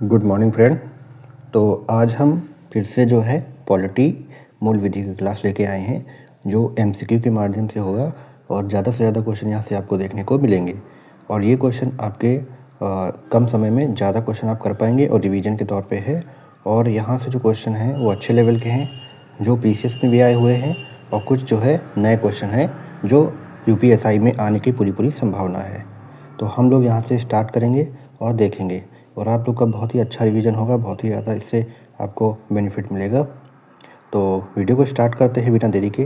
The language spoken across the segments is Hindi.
Good morning friend. तो आज हम फिर से जो है पॉलिटी मूल विधि की क्लास लेके आए हैं, जो एमसीक्यू के माध्यम से होगा और ज़्यादा से ज़्यादा क्वेश्चन यहाँ से आपको देखने को मिलेंगे। और ये क्वेश्चन आपके कम समय में ज़्यादा क्वेश्चन आप कर पाएंगे और रिवीजन के तौर पे है। और यहाँ से जो क्वेश्चन हैं वो अच्छे लेवल के हैं, जो पीसीएस में भी आए हुए हैं, और कुछ जो है नए क्वेश्चन हैं जो यूपीएसआई में आने की पूरी संभावना है। तो हम लोग यहाँ से स्टार्ट करेंगे और देखेंगे, और आप लोग का बहुत ही अच्छा रिवीजन होगा, बहुत ही ज़्यादा इससे आपको बेनिफिट मिलेगा। तो वीडियो को स्टार्ट करते हैं बिना देरी के।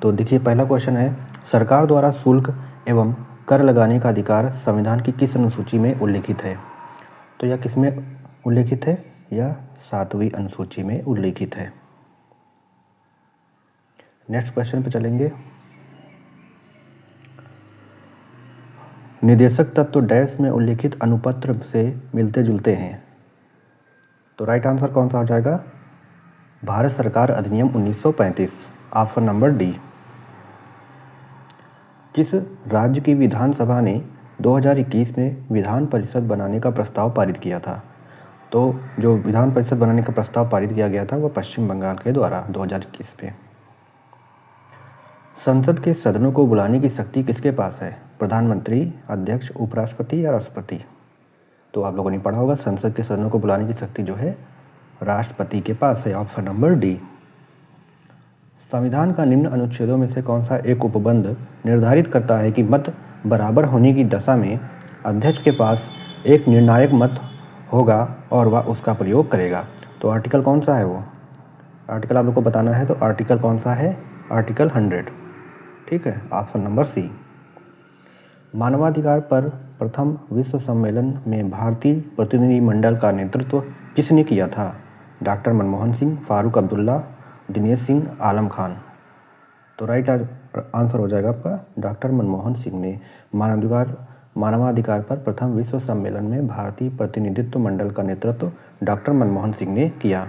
तो देखिए, पहला क्वेश्चन है, सरकार द्वारा शुल्क एवं कर लगाने का अधिकार संविधान की किस अनुसूची में उल्लिखित है? तो यह किस में उल्लिखित है? यह 7वीं अनुसूची में उल्लिखित है। नेक्स्ट क्वेश्चन पे चलेंगे। निदेशक तत्व डैश में उल्लिखित अनुपत्र से मिलते जुलते हैं। तो राइट आंसर कौन सा हो जाएगा? भारत सरकार अधिनियम 1935, ऑप्शन नंबर डी। किस राज्य की विधानसभा ने 2021 में विधान परिषद बनाने का प्रस्ताव पारित किया था? तो जो विधान परिषद बनाने का प्रस्ताव पारित किया गया था वह पश्चिम बंगाल के द्वारा 2021 में। संसद के सदनों को बुलाने की शक्ति किसके पास है? प्रधानमंत्री, अध्यक्ष, उपराष्ट्रपति या राष्ट्रपति? तो आप लोगों ने पढ़ा होगा, संसद के सदनों को बुलाने की शक्ति जो है राष्ट्रपति के पास है, ऑप्शन नंबर डी। संविधान का निम्न अनुच्छेदों में से कौन सा एक उपबंध निर्धारित करता है कि मत बराबर होने की दशा में अध्यक्ष के पास एक निर्णायक मत होगा और वह उसका प्रयोग करेगा? तो आर्टिकल कौन सा है वो? आर्टिकल आप लोग को बताना है। तो आर्टिकल कौन सा है? आर्टिकल 100, ठीक है, ऑप्शन नंबर सी। मानवाधिकार पर प्रथम विश्व सम्मेलन में भारतीय प्रतिनिधिमंडल का नेतृत्व किसने किया था? डॉक्टर मनमोहन सिंह, फारूक अब्दुल्ला, दिनेश सिंह, आलम खान? तो राइट आंसर हो जाएगा आपका डॉक्टर मनमोहन सिंह ने मानवाधिकार पर प्रथम विश्व सम्मेलन में भारतीय प्रतिनिधित्व मंडल का नेतृत्व डॉक्टर मनमोहन सिंह ने किया।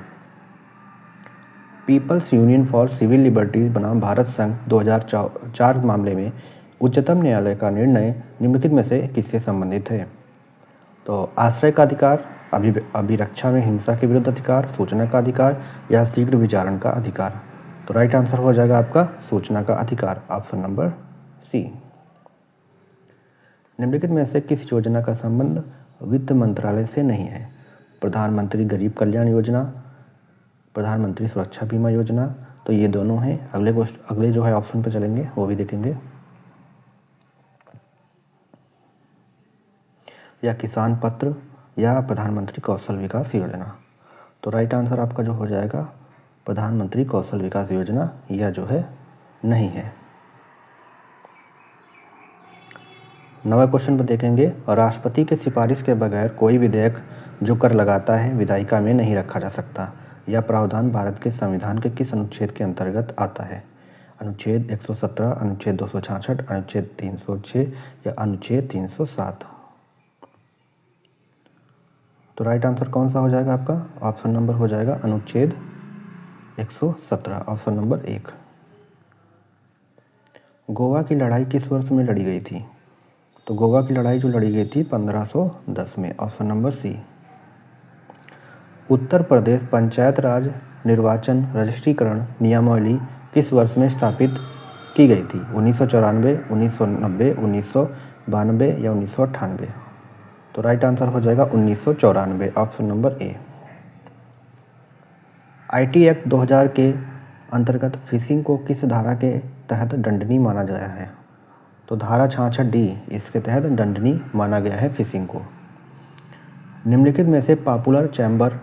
People's union for civil liberties बनाम भारत संघ 2004 मामले में उच्चतम न्यायालय का निर्णय निम्नलिखित में से किससे संबंधित है? तो आश्रय का अधिकार, अभिरक्षा में हिंसा के विरुद्ध अधिकार, सूचना का अधिकार या शीघ्र विचारण का अधिकार? तो राइट आंसर हो जाएगा आपका सूचना का अधिकार, ऑप्शन नंबर सी। निम्नलिखित में से किस योजना का संबंध वित्त मंत्रालय से नहीं है? प्रधानमंत्री गरीब कल्याण योजना, प्रधानमंत्री सुरक्षा बीमा योजना? तो ये दोनों हैं। अगले जो है ऑप्शन पे चलेंगे, वो भी देखेंगे। या किसान पत्र या प्रधानमंत्री कौशल विकास योजना? तो राइट आंसर आपका जो हो जाएगा प्रधानमंत्री कौशल विकास योजना, यह जो है नहीं है। 9वें क्वेश्चन पर देखेंगे, राष्ट्रपति के सिफारिश के बगैर कोई विधेयक जो कर लगाता है विधायिका में नहीं रखा जा सकता। यह प्रावधान भारत के संविधान के किस अनुच्छेद के अंतर्गत आता है? अनुच्छेद 117, अनुच्छेद 266, अनुच्छेद 306 या अनुच्छेद 307? तो राइट आंसर कौन सा हो जाएगा आपका? ऑप्शन नंबर हो जाएगा अनुच्छेद 117, ऑप्शन नंबर 1। गोवा की लड़ाई किस वर्ष में लड़ी गई थी? तो गोवा की लड़ाई जो लड़ी गई थी 1510 में, ऑप्शन नंबर सी। उत्तर प्रदेश पंचायत राज निर्वाचन रजिस्ट्रीकरण नियमावली किस वर्ष में स्थापित की गई थी? 1994, 1990, 1992 या 1998? तो राइट आंसर हो जाएगा 1994, option number A. IT act 2000 के अंतर्गत फिशिंग को किस धारा के तहत दंडनीय माना गया है? तो धारा 66D इसके तहत दंडनीय माना गया है फिशिंग को। निम्नलिखित में से पॉपुलर चैम्बर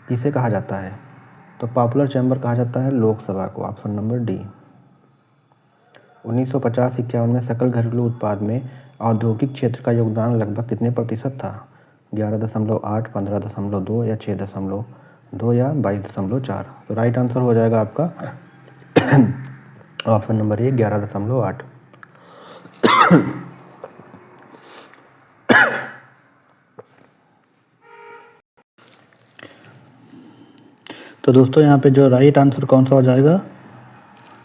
किसे कहा जाता है? तो पॉपुलर चैम्बर कहा जाता है लोकसभा को, ऑप्शन नंबर डी। 1950-51 में सकल घरेलू उत्पाद में औद्योगिक क्षेत्र का योगदान लगभग कितने प्रतिशत था? 11.8, 15.2 या 6.2 या 22.4? तो राइट आंसर हो जाएगा आपका ऑप्शन नंबर ए, 11.8। तो दोस्तों यहाँ पे जो राइट आंसर कौन सा हो जाएगा?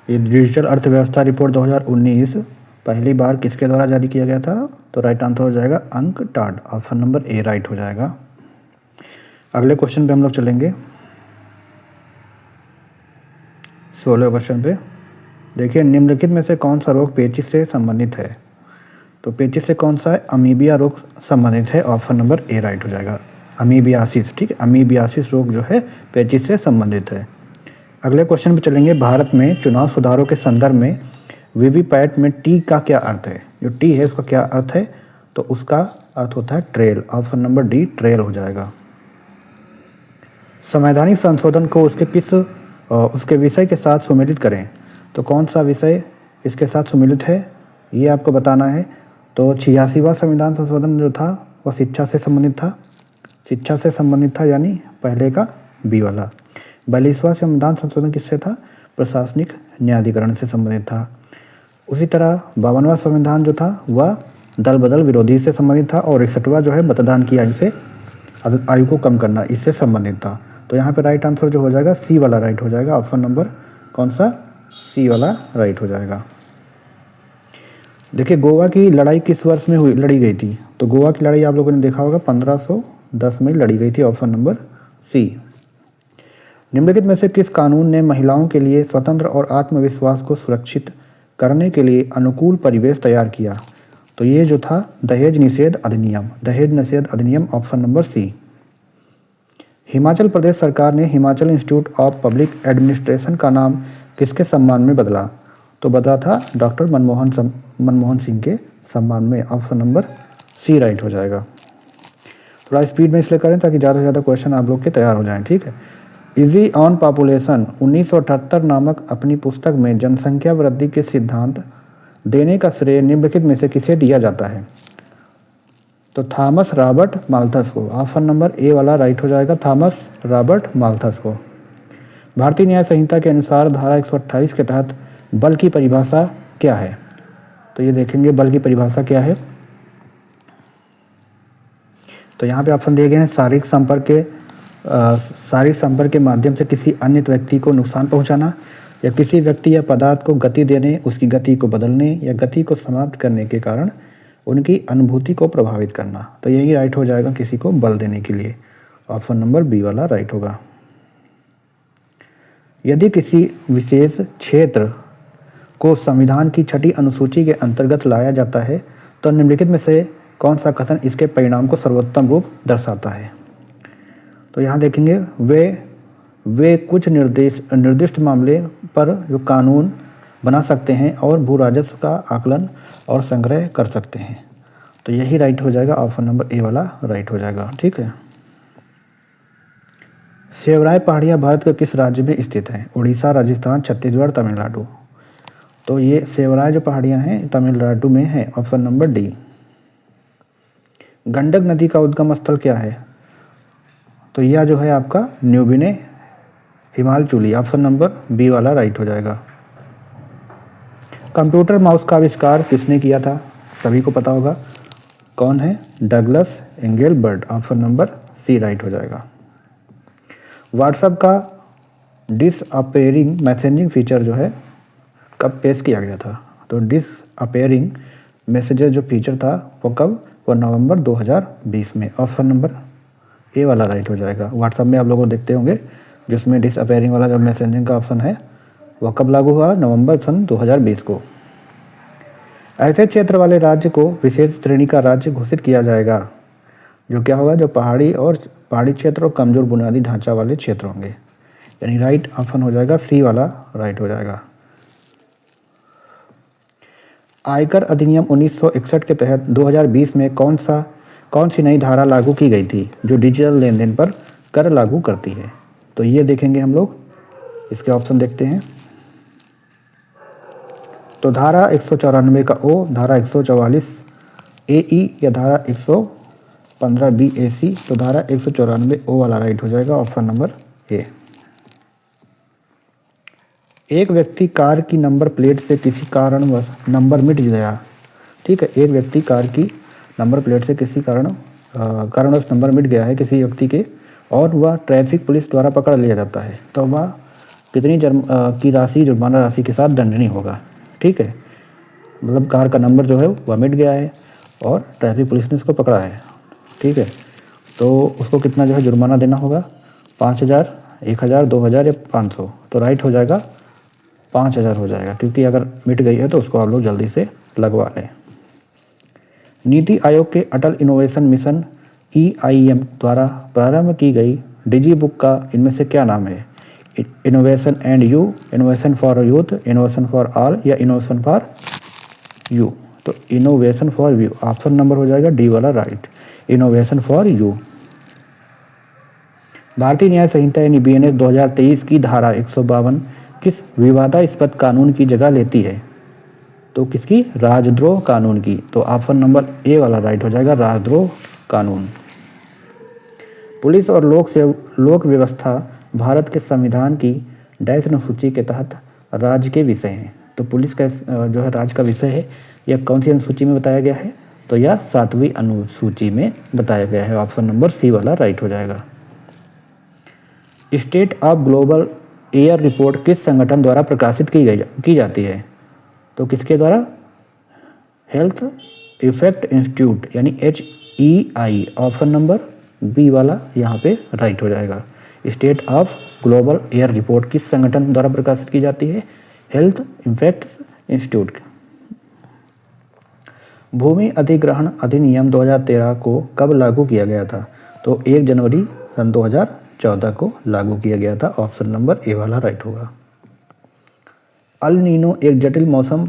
ये डिजिटल अर्थव्यवस्था रिपोर्ट 2019 पहली बार किसके द्वारा जारी किया गया था? तो राइट आंसर हो जाएगा UNCTAD, option number A right हो जाएगा। अगले क्वेश्चन पे हम लोग चलेंगे, 16 क्वेश्चन पे। देखिए, निम्नलिखित में से कौन सा रोग पेचिश से संबंधित है? तो पेचिश से कौन सा है? अमीबिया रोग संबंधित है। ऑप्शन नंबर ए राइट हो जाएगा, अमीबियासिस। ठीक है, अमीबियासिस रोग जो है पेचिश से संबंधित है। अगले क्वेश्चन पे चलेंगे, भारत में चुनाव सुधारों के संदर्भ में वीवीपैट में टी का क्या अर्थ है? जो टी है उसका क्या अर्थ है? तो उसका अर्थ होता है trail. Option number D trail हो जाएगा। संवैधानिक संशोधन को उसके विषय के साथ सुमेलित करें। तो कौन सा विषय इसके साथ सुमेलित है ये आपको बताना है। तो 86वां संविधान संशोधन जो था वह शिक्षा से संबंधित था। शिक्षा से संबंधित था, यानी पहले का बी वाला। 42वां संविधान संशोधन किससे था? प्रशासनिक न्यायाधिकरण से संबंधित था। उसी तरह 52वां संविधान जो था वह दल बदल विरोधी से संबंधित था। और 61वां जो है मतदान की आयु को कम करना, इससे संबंधित था। तो यहाँ पे राइट आंसर जो हो जाएगा सी वाला राइट हो जाएगा। ऑप्शन नंबर कौन सा? सी वाला राइट हो जाएगा। देखिए, गोवा की लड़ाई किस वर्ष में लड़ी गई थी? तो गोवा की लड़ाई आप लोगों ने देखा होगा 1510 में लड़ी गई थी। Option number C. निम्नलिखित में से किस कानून ने महिलाओं के लिए स्वतंत्र और आत्मविश्वास को सुरक्षित करने के लिए अनुकूल परिवेश तैयार किया? तो ये जो था दहेज निषेध अधिनियम। दहेज निषेध अधिनियम, ऑप्शन नंबर सी। हिमाचल प्रदेश सरकार ने Himachal institute of public administration का नाम किसके सम्मान में बदला? तो बदला था डॉक्टर मनमोहन सिंह के सम्मान में। ऑप्शन नंबर सी राइट हो जाएगा। थोड़ा स्पीड में इसलिए करें ताकि ज़्यादा से ज़्यादा क्वेश्चन आप लोग के तैयार हो जाएं। ठीक है। इजी ऑन पॉपुलेशन 1978 नामक अपनी पुस्तक में जनसंख्या वृद्धि के सिद्धांत देने का श्रेय निम्नलिखित में से किसे दिया जाता है? तो थॉमस रॉबर्ट माल्थस को। ऑप्शन नंबर ए वाला राइट हो जाएगा, थॉमस रॉबर्ट माल्थस को। भारतीय न्याय संहिता के अनुसार धारा 128 के तहत बल की परिभाषा क्या है? तो ये देखेंगे बल की परिभाषा क्या है। तो यहाँ पे ऑप्शन दिए गए हैं, शारीरिक संपर्क के माध्यम से किसी अन्य व्यक्ति को नुकसान पहुँचाना, या किसी व्यक्ति या पदार्थ को गति देने, उसकी गति को बदलने या गति को समाप्त करने के कारण उनकी अनुभूति को प्रभावित करना। तो यही राइट हो जाएगा, किसी को बल देने के लिए। ऑप्शन नंबर बी वाला राइट होगा। यदि किसी विशेष क्षेत्र को संविधान की 6ठी अनुसूची के अंतर्गत लाया जाता है तो निम्नलिखित में से कौन सा कथन इसके परिणाम को सर्वोत्तम रूप दर्शाता है? तो यहाँ देखेंगे, वे कुछ निर्दिष्ट मामले पर जो कानून बना सकते हैं और भू राजस्व का आकलन और संग्रह कर सकते हैं। तो यही राइट हो जाएगा, ऑप्शन नंबर ए वाला राइट हो जाएगा। ठीक है। सेवराय पहाड़ियाँ भारत के किस राज्य में स्थित हैं? उड़ीसा, राजस्थान, छत्तीसगढ़, तमिलनाडु। तो ये सेवराय जो पहाड़ियाँ हैं तमिलनाडु में है। Option number D. गंडक नदी का उद्गम स्थल क्या है? तो यह जो है आपका न्यूबिने हिमालचूली। ऑप्शन नंबर बी वाला राइट हो जाएगा। कंप्यूटर माउस का आविष्कार किसने किया था? सभी को पता होगा, कौन है? Douglas Engelbart. Option number C right हो जाएगा। व्हाट्सएप का डिसअपेयरिंग मैसेजिंग फीचर जो है कब पेश किया गया था? तो डिसअपेयरिंग मैसेजेस जो फीचर था वो कब? वो नवंबर 2020 में। ऑप्शन नंबर ए वाला राइट हो जाएगा। व्हाट्सएप में आप लोग देखते होंगे जिसमें डिसअपेयरिंग वाला जो मैसेजिंग का ऑप्शन है वह कब लागू हुआ? नवंबर सन 2020 को। ऐसे क्षेत्र वाले राज्य को विशेष श्रेणी का राज्य घोषित किया जाएगा जो क्या होगा? जो पहाड़ी क्षेत्र और कमजोर बुनियादी ढांचा वाले क्षेत्र होंगे। यानी राइट ऑप्शन हो जाएगा सी वाला राइट हो जाएगा। आयकर अधिनियम 1961 के तहत 2020 में कौन सी नई धारा लागू की गई थी जो डिजिटल लेन देन पर कर लागू करती है? तो ये देखेंगे हम लोग, इसके ऑप्शन देखते हैं। तो धारा 194 का ओ, धारा 144 AE या धारा 115 BAC। तो धारा 194 ओ वाला राइट हो जाएगा। ऑप्शन नंबर ए। एक व्यक्ति कार की नंबर प्लेट से किसी कारणवश नंबर मिट गया। ठीक है, एक व्यक्ति कार की नंबर प्लेट से किसी कारणवश नंबर मिट गया है किसी व्यक्ति के, और वह ट्रैफिक पुलिस द्वारा पकड़ लिया जाता है तो वह कितनी जुर्माना राशि के साथ दंडनीय होगा? ठीक है, मतलब कार का नंबर जो है वह मिट गया है और ट्रैफिक पुलिस ने उसको पकड़ा है। ठीक है, तो उसको कितना जो है जुर्माना देना होगा, 5,000, 1,000, 2,000 या 500। तो राइट हो जाएगा 5,000 हो जाएगा, क्योंकि अगर मिट गई है तो उसको आप लोग जल्दी से लगवा लें। नीति आयोग के अटल इनोवेशन मिशन EIM द्वारा प्रारंभ की गई डिजी बुक का इनमें से क्या नाम है? Innovation and you, innovation for youth, innovation for all या इनोवेशन फॉर यू? तो innovation for you option number हो जाएगा डी वाला राइट, इनोवेशन फॉर यू। भारतीय न्याय संहिता यानी BNS 2023 की धारा 152 किस विवादास्पद कानून की जगह लेती है? तो किसकी? राजद्रोह कानून की। तो ऑप्शन नंबर ए वाला राइट हो जाएगा, राजद्रोह कानून। पुलिस और लोक व्यवस्था भारत के संविधान की डैश अनुसूची के तहत राज्य के विषय हैं। तो पुलिस का जो है राज्य का विषय है, यह कौन सी अनुसूची में बताया गया है? तो यह 7वीं अनुसूची में बताया गया है। ऑप्शन नंबर सी वाला राइट हो जाएगा। State of global air report किस संगठन द्वारा प्रकाशित की जाती है? तो किसके द्वारा? हेल्थ इफेक्ट इंस्टीट्यूट यानी HEI। ऑप्शन नंबर बी वाला यहाँ पे राइट हो जाएगा। State of global air report किस संगठन द्वारा प्रकाशित की जाती है? Health effect institute. भूमि अधिग्रहण अधिनियम 2013 को कब लागू किया गया था? तो 1 जनवरी सन 2014 को लागू किया गया था। ऑप्शन नंबर ए वाला राइट होगा। अल नीनो एक जटिल मौसम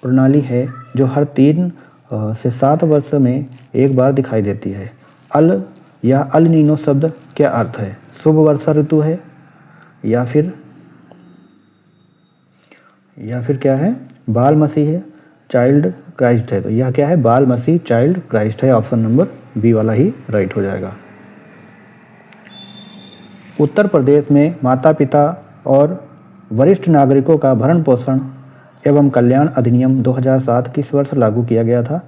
प्रणाली है जो हर 3 से 7 वर्ष में एक बार दिखाई देती है। अल नीनो शब्द क्या अर्थ है? शुभ वर्षा ऋतु है या फिर क्या है? बाल मसीह है, चाइल्ड क्राइस्ट है। तो यह क्या है? बाल मसीह चाइल्ड क्राइस्ट है। ऑप्शन नंबर बी वाला ही राइट हो जाएगा। उत्तर प्रदेश में माता पिता और वरिष्ठ नागरिकों का भरण पोषण एवं कल्याण अधिनियम 2007 किस वर्ष लागू किया गया था?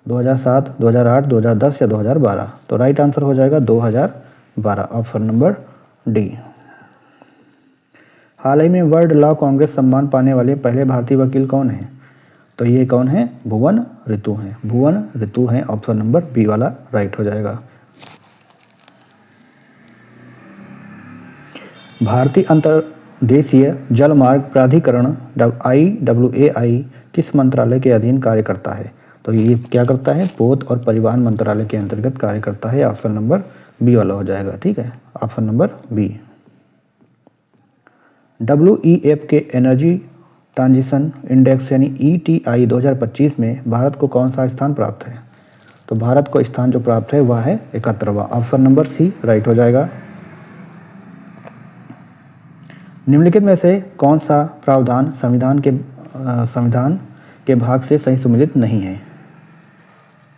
2007, 2008, 2010 या 2012? तो राइट आंसर हो जाएगा 2012। Option number D. हाल ही में वर्ल्ड लॉ कांग्रेस सम्मान पाने वाले पहले भारतीय वकील कौन हैं? तो ये कौन है? भुवन ऋतु हैं। भुवन ऋतु हैं। ऑप्शन नंबर बी वाला राइट हो जाएगा। भारतीय अंतर्देशीय जलमार्ग प्राधिकरण IWAI किस मंत्रालय के अधीन कार्य करता है? तो ये क्या करता है? पोत और परिवहन मंत्रालय के अंतर्गत कार्य करता है। ऑप्शन नंबर बी वाला हो जाएगा। ठीक है, ऑप्शन नंबर बी। WEF के एनर्जी ट्रांजिशन इंडेक्स यानी ETI 2025 में भारत को कौन सा स्थान प्राप्त है? तो भारत को स्थान जो प्राप्त है वह है 71वां। ऑप्शन नंबर सी राइट हो जाएगा। निम्नलिखित में से कौन सा प्रावधान संविधान के भाग से सही सम्मिलित नहीं है?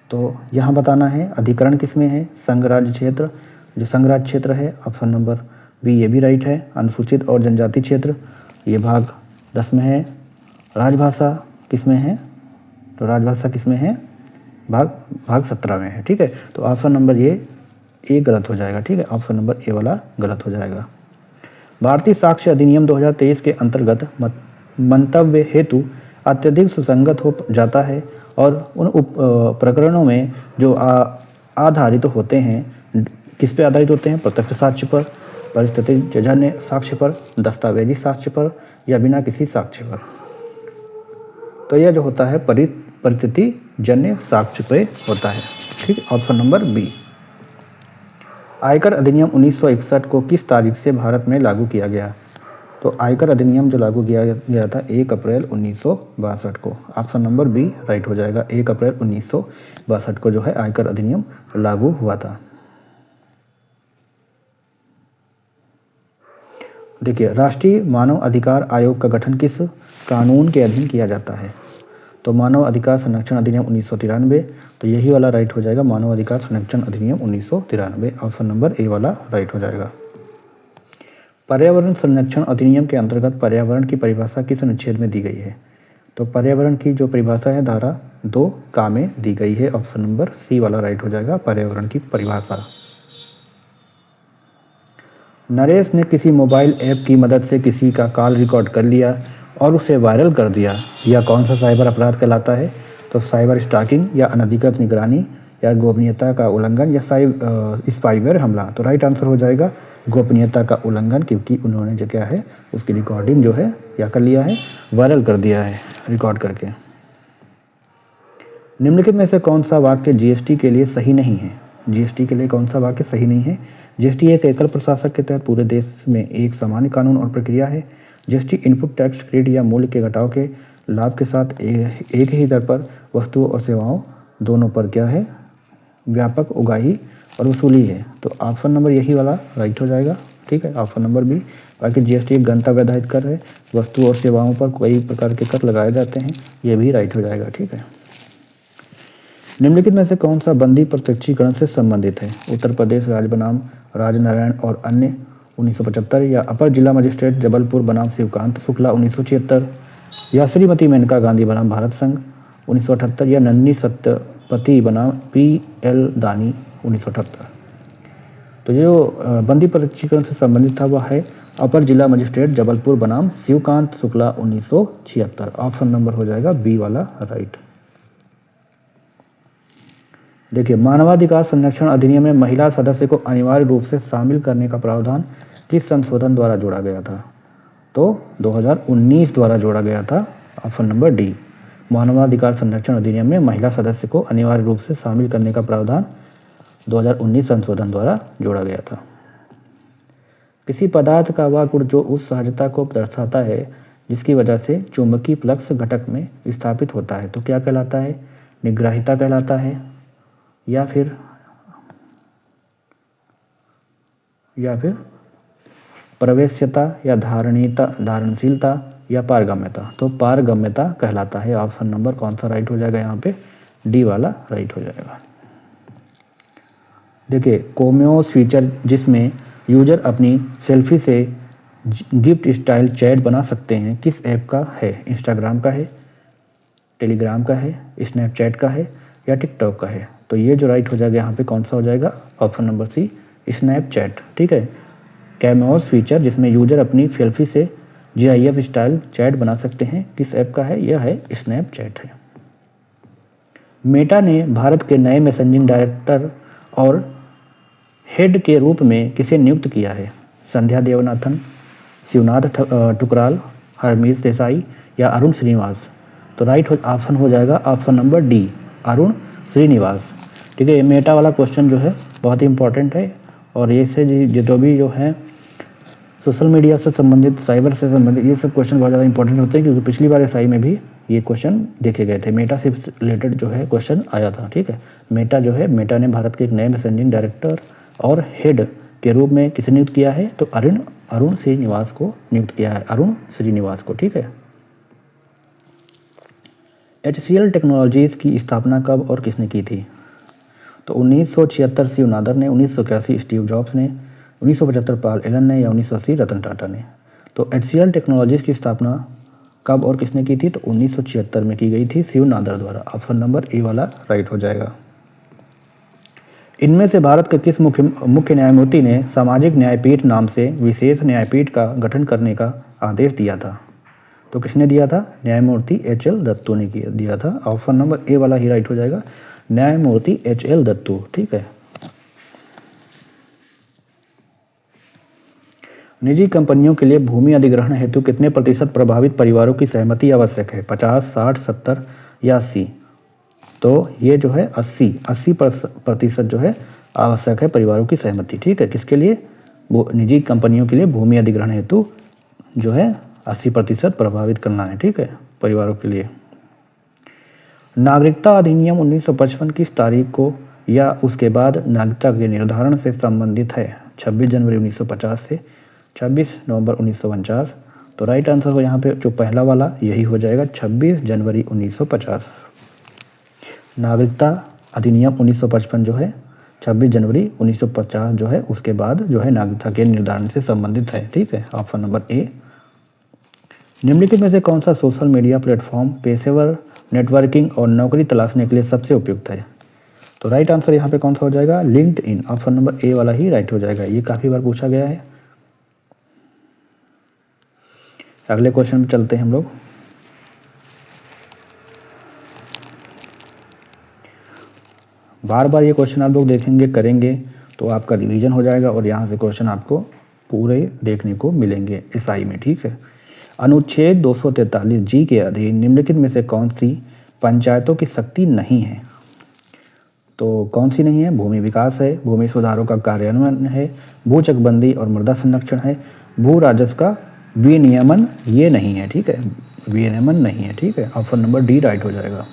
तो यहाँ बताना है अधिकरण किसमें है? संघ राज्य क्षेत्र, जो संघ राज्य क्षेत्र है। ऑप्शन नंबर बी ये भी राइट है। अनुसूचित और जनजाति क्षेत्र ये भाग 10 में है। राजभाषा किसमें है? तो राजभाषा किसमें है? भाग 17 में है। ठीक है, तो ऑप्शन नंबर ए गलत हो जाएगा। ठीक है, ऑप्शन नंबर ए वाला गलत हो जाएगा। भारतीय साक्ष्य अधिनियम 2023 के अंतर्गत मंतव्य हेतु अत्यधिक सुसंगत हो जाता है और उन प्रकरणों में जो आधारित होते हैं, किस पे आधारित होते हैं? प्रत्यक्ष साक्ष्य पर, परिस्थितिजन्य साक्ष्य पर, दस्तावेजी साक्ष्य पर या बिना किसी साक्ष्य पर। तो यह जो होता है परिस्थितिजन्य साक्ष्य पे होता है। ठीक, ऑप्शन नंबर बी। आयकर अधिनियम 1961 को किस तारीख से भारत में लागू किया गया? तो आयकर अधिनियम जो लागू किया गया था 1 अप्रैल 1962 को। ऑप्शन नंबर बी राइट हो जाएगा। 1 अप्रैल 1962 को जो है आयकर अधिनियम लागू हुआ था। देखिए, राष्ट्रीय मानव अधिकार आयोग का गठन किस कानून के अधीन किया जाता है? तो मानव अधिकार संरक्षण अधिनियम 1993। तो यही वाला राइट हो जाएगा, मानव अधिकार संरक्षण अधिनियम 1993। ऑप्शन नंबर ए वाला राइट हो जाएगा। पर्यावरण संरक्षण अधिनियम के अंतर्गत पर्यावरण की परिभाषा किस अनुच्छेद में दी गई है? तो पर्यावरण की जो परिभाषा है धारा 2 में दी गई है। ऑप्शन नंबर सी वाला राइट हो जाएगा, पर्यावरण की परिभाषा। नरेश ने किसी मोबाइल ऐप की मदद से किसी का कॉल रिकॉर्ड कर लिया और उसे वायरल कर दिया। यह कौन सा साइबर अपराध कहलाता है? तो साइबर स्टॉकिंग या अनधिकृत निगरानी या गोपनीयता का उल्लंघन या स्पाईवेयर हमला। तो राइट आंसर हो जाएगा गोपनीयता का उल्लंघन, क्योंकि उन्होंने जो क्या है उसकी रिकॉर्डिंग जो है क्या कर लिया है, वायरल कर दिया है रिकॉर्ड करके। निम्नलिखित में से कौन सा वाक्य जीएसटी के लिए सही नहीं है? जीएसटी के लिए कौन सा वाक्य सही नहीं है? जीएसटी एक एकल प्रशासक के तहत पूरे देश में एक सामान्य कानून और प्रक्रिया है। जीएसटी इनपुट टैक्स क्रेडिट या मूल्य के घटाव के लाभ के साथ एक ही दर पर वस्तुओं और सेवाओं दोनों पर क्या है, व्यापक उगाही और वसूली है। तो ऑप्शन नंबर यही वाला राइट हो जाएगा। ठीक है, ऑप्शन नंबर बी। बाकी जीएसटी एक गंतव्य आधारित कर है, वस्तु और सेवाओं पर कई प्रकार के कर लगाए जाते हैं, ये भी राइट हो जाएगा। ठीक है, निम्नलिखित में से कौन सा बंदी प्रत्यक्षीकरण से संबंधित है? उत्तर प्रदेश राज्य बनाम राजनारायण और अन्य 1975, या अपर जिला मजिस्ट्रेट जबलपुर बनाम शिवकांत शुक्ला 1976, या श्रीमती मेनका गांधी बनाम भारत संघ 1978, या नन्नी सत्यपति बनाम PL दानी 1978। तो जो बंदी प्रत्यक्षीकरण से संबंधित था वह है अपर जिला मजिस्ट्रेट जबलपुर बनाम शिवकांत शुक्ला 1976। ऑप्शन नंबर हो जाएगा बी वाला राइट। देखिए, मानवाधिकार संरक्षण अधिनियम में महिला सदस्य को अनिवार्य रूप से शामिल करने का प्रावधान किस संशोधन द्वारा जोड़ा गया था? तो 2019 द्वारा जोड़ा गया था। Option number D. मानवाधिकार संरक्षण अधिनियम में महिला सदस्य को अनिवार्य रूप से शामिल करने का प्रावधान 2019 संशोधन द्वारा जोड़ा गया था। किसी पदार्थ का वह गुण जो उस सहजता को दर्शाता है जिसकी वजह से चुंबकीय फ्लक्स घटक में स्थापित होता है, तो क्या कहलाता है? निग्राहिता कहलाता है, या फिर प्रवेश्यता, या धारणशीलता, या पारगम्यता। तो पारगम्यता कहलाता है। ऑप्शन नंबर कौन सा राइट हो जाएगा यहाँ पे? डी वाला राइट हो जाएगा। देखिए, कोम्योस फीचर जिसमें यूजर अपनी सेल्फी से गिफ्ट स्टाइल चैट बना सकते हैं किस ऐप का है? इंस्टाग्राम का है, टेलीग्राम का है, स्नैपचैट का है, या टिकटॉक का है? तो ये जो राइट हो जाएगा यहाँ पे कौन सा हो जाएगा? Option number C, Snapchat. ठीक है, कैमोस फीचर जिसमें यूजर अपनी सेल्फी से GIF स्टाइल चैट बना सकते हैं किस ऐप का है? यह है स्नैपचैट है। मेटा ने भारत के नए मैसेजिंग डायरेक्टर और हेड के रूप में किसे नियुक्त किया है? संध्या देवनाथन, शिवनाथ टुकराल, हरमीश देसाई, या अरुण श्रीनिवास? तो राइट ऑप्शन हो जाएगा option number D, Arun Srinivas. ठीक है, ये मेटा वाला क्वेश्चन जो है बहुत ही इंपॉर्टेंट है, और ये से जो भी जो है सोशल मीडिया से संबंधित, साइबर से संबंधित, ये सब क्वेश्चन बहुत ज़्यादा इंपॉर्टेंट होते हैं, क्योंकि पिछली बार SI में भी ये क्वेश्चन देखे गए थे। मेटा से रिलेटेड जो है क्वेश्चन आया था। ठीक है, मेटा जो है, मेटा ने भारत के एक नए मैसेजिंग डायरेक्टर और हेड के रूप में किसे नियुक्त किया है? तो अरुण श्रीनिवास को नियुक्त किया है, अरुण श्रीनिवास को। ठीक है, HCL टेक्नोलॉजीज़ की स्थापना कब और किसने की थी? तो 1976 शिव नादर ने, 1981 स्टीव जॉब्स ने, 1975 पॉल एलन ने, या 1980 रतन टाटा ने? तो HCL टेक्नोलॉजीज़ की स्थापना कब और किसने की थी? तो 1976 में की गई थी, शिव नादर द्वारा। ऑप्शन नंबर ए वाला राइट हो जाएगा। इनमें से भारत के किस मुख्य न्यायमूर्ति ने सामाजिक न्यायपीठ नाम से विशेष न्यायपीठ का गठन करने का आदेश दिया था? तो किसने दिया था? न्यायमूर्ति HL दत्तू ने दिया था। ऑप्शन नंबर ए वाला ही राइट हो जाएगा, न्यायमूर्ति HL दत्तू। ठीक है, निजी कंपनियों के लिए भूमि अधिग्रहण हेतु कितने प्रतिशत प्रभावित परिवारों की सहमति आवश्यक है? 50, 60, 70, या 80? तो ये जो है 80% जो है आवश्यक है परिवारों की सहमति। ठीक है, किसके लिए? वो निजी कंपनियों के लिए भूमि अधिग्रहण हेतु जो है 80% प्रभावित करना है। ठीक है, परिवारों के लिए। नागरिकता अधिनियम 1955 किस तारीख को या उसके बाद नागरिकता के निर्धारण से संबंधित है? 26 जनवरी 1950 से 26 नवंबर 1949। तो राइट आंसर हो यहाँ पे जो पहला वाला यही हो जाएगा, 26 जनवरी 1950। नागरिकता अधिनियम 1955 जो है 26 जनवरी 1950 जो है उसके बाद जो है नागरिकता के निर्धारण से संबंधित है। ठीक है, ऑप्शन नंबर ए। निम्नलिखित में से कौन सा सोशल मीडिया प्लेटफॉर्म पेशेवर नेटवर्किंग और नौकरी तलाशने के लिए सबसे उपयुक्त है? तो राइट आंसर यहाँ पे कौन सा हो जाएगा? लिंक्डइन। ऑप्शन नंबर ए वाला ही राइट हो जाएगा, ये काफ़ी बार पूछा गया है। अगले क्वेश्चन पे चलते हैं हम लोग। बार बार ये क्वेश्चन आप लोग देखेंगे करेंगे तो आपका रिवीजन हो जाएगा और यहाँ से क्वेश्चन आपको पूरे देखने को मिलेंगे एसआई में, ठीक है। अनुच्छेद 243 जी के अधीन निम्नलिखित में से कौन सी पंचायतों की शक्ति नहीं है? तो कौन सी नहीं है? भूमि विकास है, भूमि सुधारों का कार्यान्वयन है, भू चकबंदी और मृदा संरक्षण है, भू राजस्व का विनियमन ये नहीं है, ठीक है, विनियमन नहीं है, ठीक है। ऑप्शन नंबर डी राइट हो जाएगा।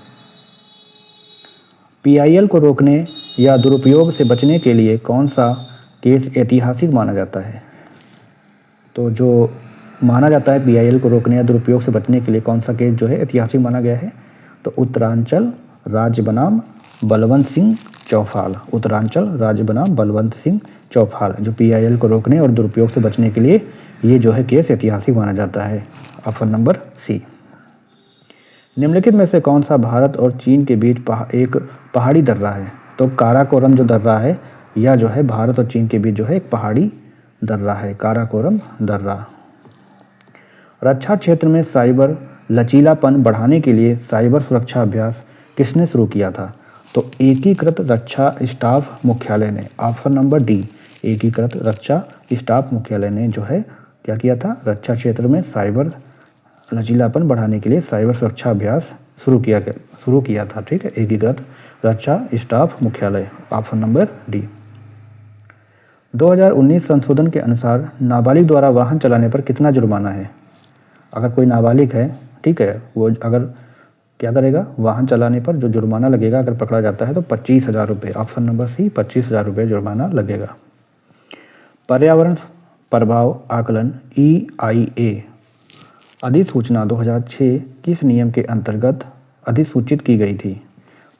पीआईएल को रोकने या दुरुपयोग से बचने के लिए कौन सा केस ऐतिहासिक माना जाता है? तो जो माना जाता है पीआईएल को रोकने या दुरुपयोग से बचने के लिए कौन सा केस जो है ऐतिहासिक माना गया है? तो उत्तरांचल राज्य बनाम बलवंत सिंह चौफाल, उत्तरांचल राज्य बनाम बलवंत सिंह चौफाल, जो पीआईएल को रोकने और दुरुपयोग से बचने के लिए ये जो है केस ऐतिहासिक माना जाता है। Option number C. निम्नलिखित में से कौन सा भारत और चीन के बीच एक पहाड़ी दर्रा है? तो काराकोरम जो दर्रा है यह जो है भारत और चीन के बीच जो है एक पहाड़ी दर्रा है, काराकोरम दर्रा। रक्षा क्षेत्र में साइबर लचीलापन बढ़ाने के लिए साइबर सुरक्षा अभ्यास किसने शुरू किया था? तो एकीकृत रक्षा स्टाफ मुख्यालय ने। ऑप्शन नंबर डी, एकीकृत रक्षा स्टाफ मुख्यालय ने जो है क्या किया था? रक्षा क्षेत्र में साइबर लचीलापन बढ़ाने के लिए साइबर सुरक्षा अभ्यास शुरू किया था, ठीक है, एकीकृत रक्षा स्टाफ मुख्यालय। Option number D. 2019 संशोधन के अनुसार नाबालिग द्वारा वाहन चलाने पर कितना जुर्माना है? अगर कोई नाबालिग है, ठीक है, वो अगर क्या करेगा? वाहन चलाने पर जो जुर्माना लगेगा अगर पकड़ा जाता है तो 25,000 रुपये। ऑप्शन नंबर सी, 25,000 रुपये जुर्माना लगेगा। पर्यावरण प्रभाव आकलन EIA अधिसूचना 2006 किस नियम के अंतर्गत अधिसूचित की गई थी?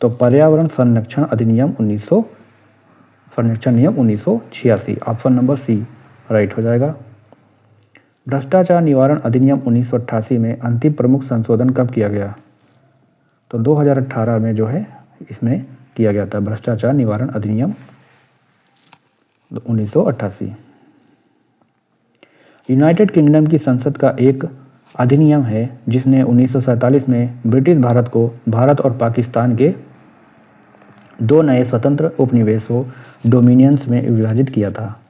तो पर्यावरण संरक्षण अधिनियम 1986। ऑप्शन नंबर सी राइट हो जाएगा। भ्रष्टाचार निवारण अधिनियम 1988 में अंतिम प्रमुख संशोधन कब किया गया? तो 2018 में जो है इसमें किया गया था भ्रष्टाचार निवारण अधिनियम 1988। यूनाइटेड किंगडम की संसद का एक अधिनियम है जिसने 1947 में ब्रिटिश भारत को भारत और पाकिस्तान के दो नए स्वतंत्र उपनिवेशों डोमिनियंस में विभाजित किया था।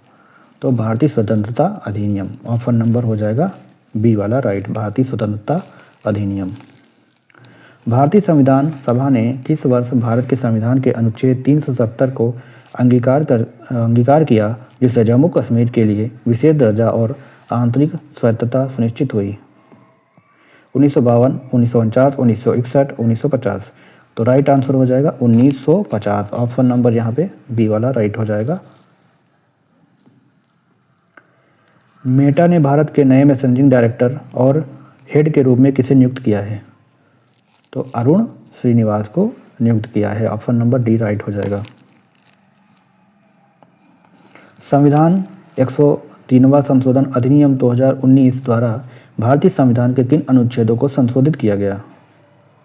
तो भारतीय स्वतंत्रता अधिनियम। ऑप्शन नंबर हो जाएगा बी वाला राइट, भारतीय स्वतंत्रता अधिनियम। भारतीय संविधान सभा ने किस वर्ष भारत के संविधान के अनुच्छेद 370 को अंगीकार किया जिससे जम्मू कश्मीर के लिए विशेष दर्जा और आंतरिक स्वायत्तता सुनिश्चित हुई? 1952, 1949, 1961, 1950। तो राइट आंसर हो जाएगा 1950। ऑप्शन नंबर यहाँ पे बी वाला राइट हो जाएगा। मेटा ने भारत के नए मैनेजिंग डायरेक्टर और हेड के रूप में किसे नियुक्त किया है? तो अरुण श्रीनिवास को नियुक्त किया है। ऑप्शन नंबर डी राइट हो जाएगा। संविधान 103वां संशोधन अधिनियम 2019 द्वारा भारतीय संविधान के किन अनुच्छेदों को संशोधित किया गया?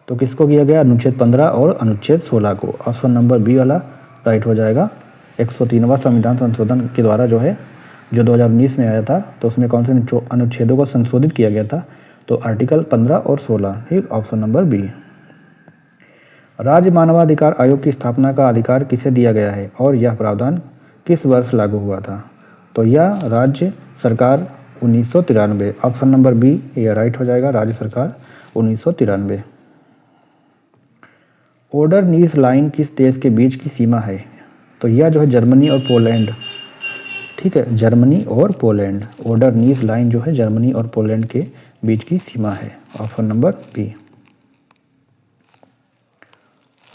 तो किसको किया गया? अनुच्छेद 15 और अनुच्छेद 16 को। ऑप्शन नंबर बी वाला राइट हो जाएगा। 103वां संविधान संशोधन के द्वारा जो 2019 में आया था तो उसमें कौन से अनुच्छेदों को संशोधित किया गया था? तो आर्टिकल 15 और 16, ठीक। Option number B. राज्य मानवाधिकार आयोग की स्थापना का अधिकार किसे दिया गया है और यह प्रावधान किस वर्ष लागू हुआ था? तो यह राज्य सरकार 1993। ऑप्शन नंबर बी यह राइट हो जाएगा, राज्य सरकार 1993। ऑर्डर नीस लाइन किस देश के बीच की सीमा है? तो यह जो है जर्मनी और पोलैंड, ठीक है, जर्मनी और पोलैंड। ऑर्डर नीस लाइन जो है जर्मनी और पोलैंड के बीच की सीमा है। Option number B.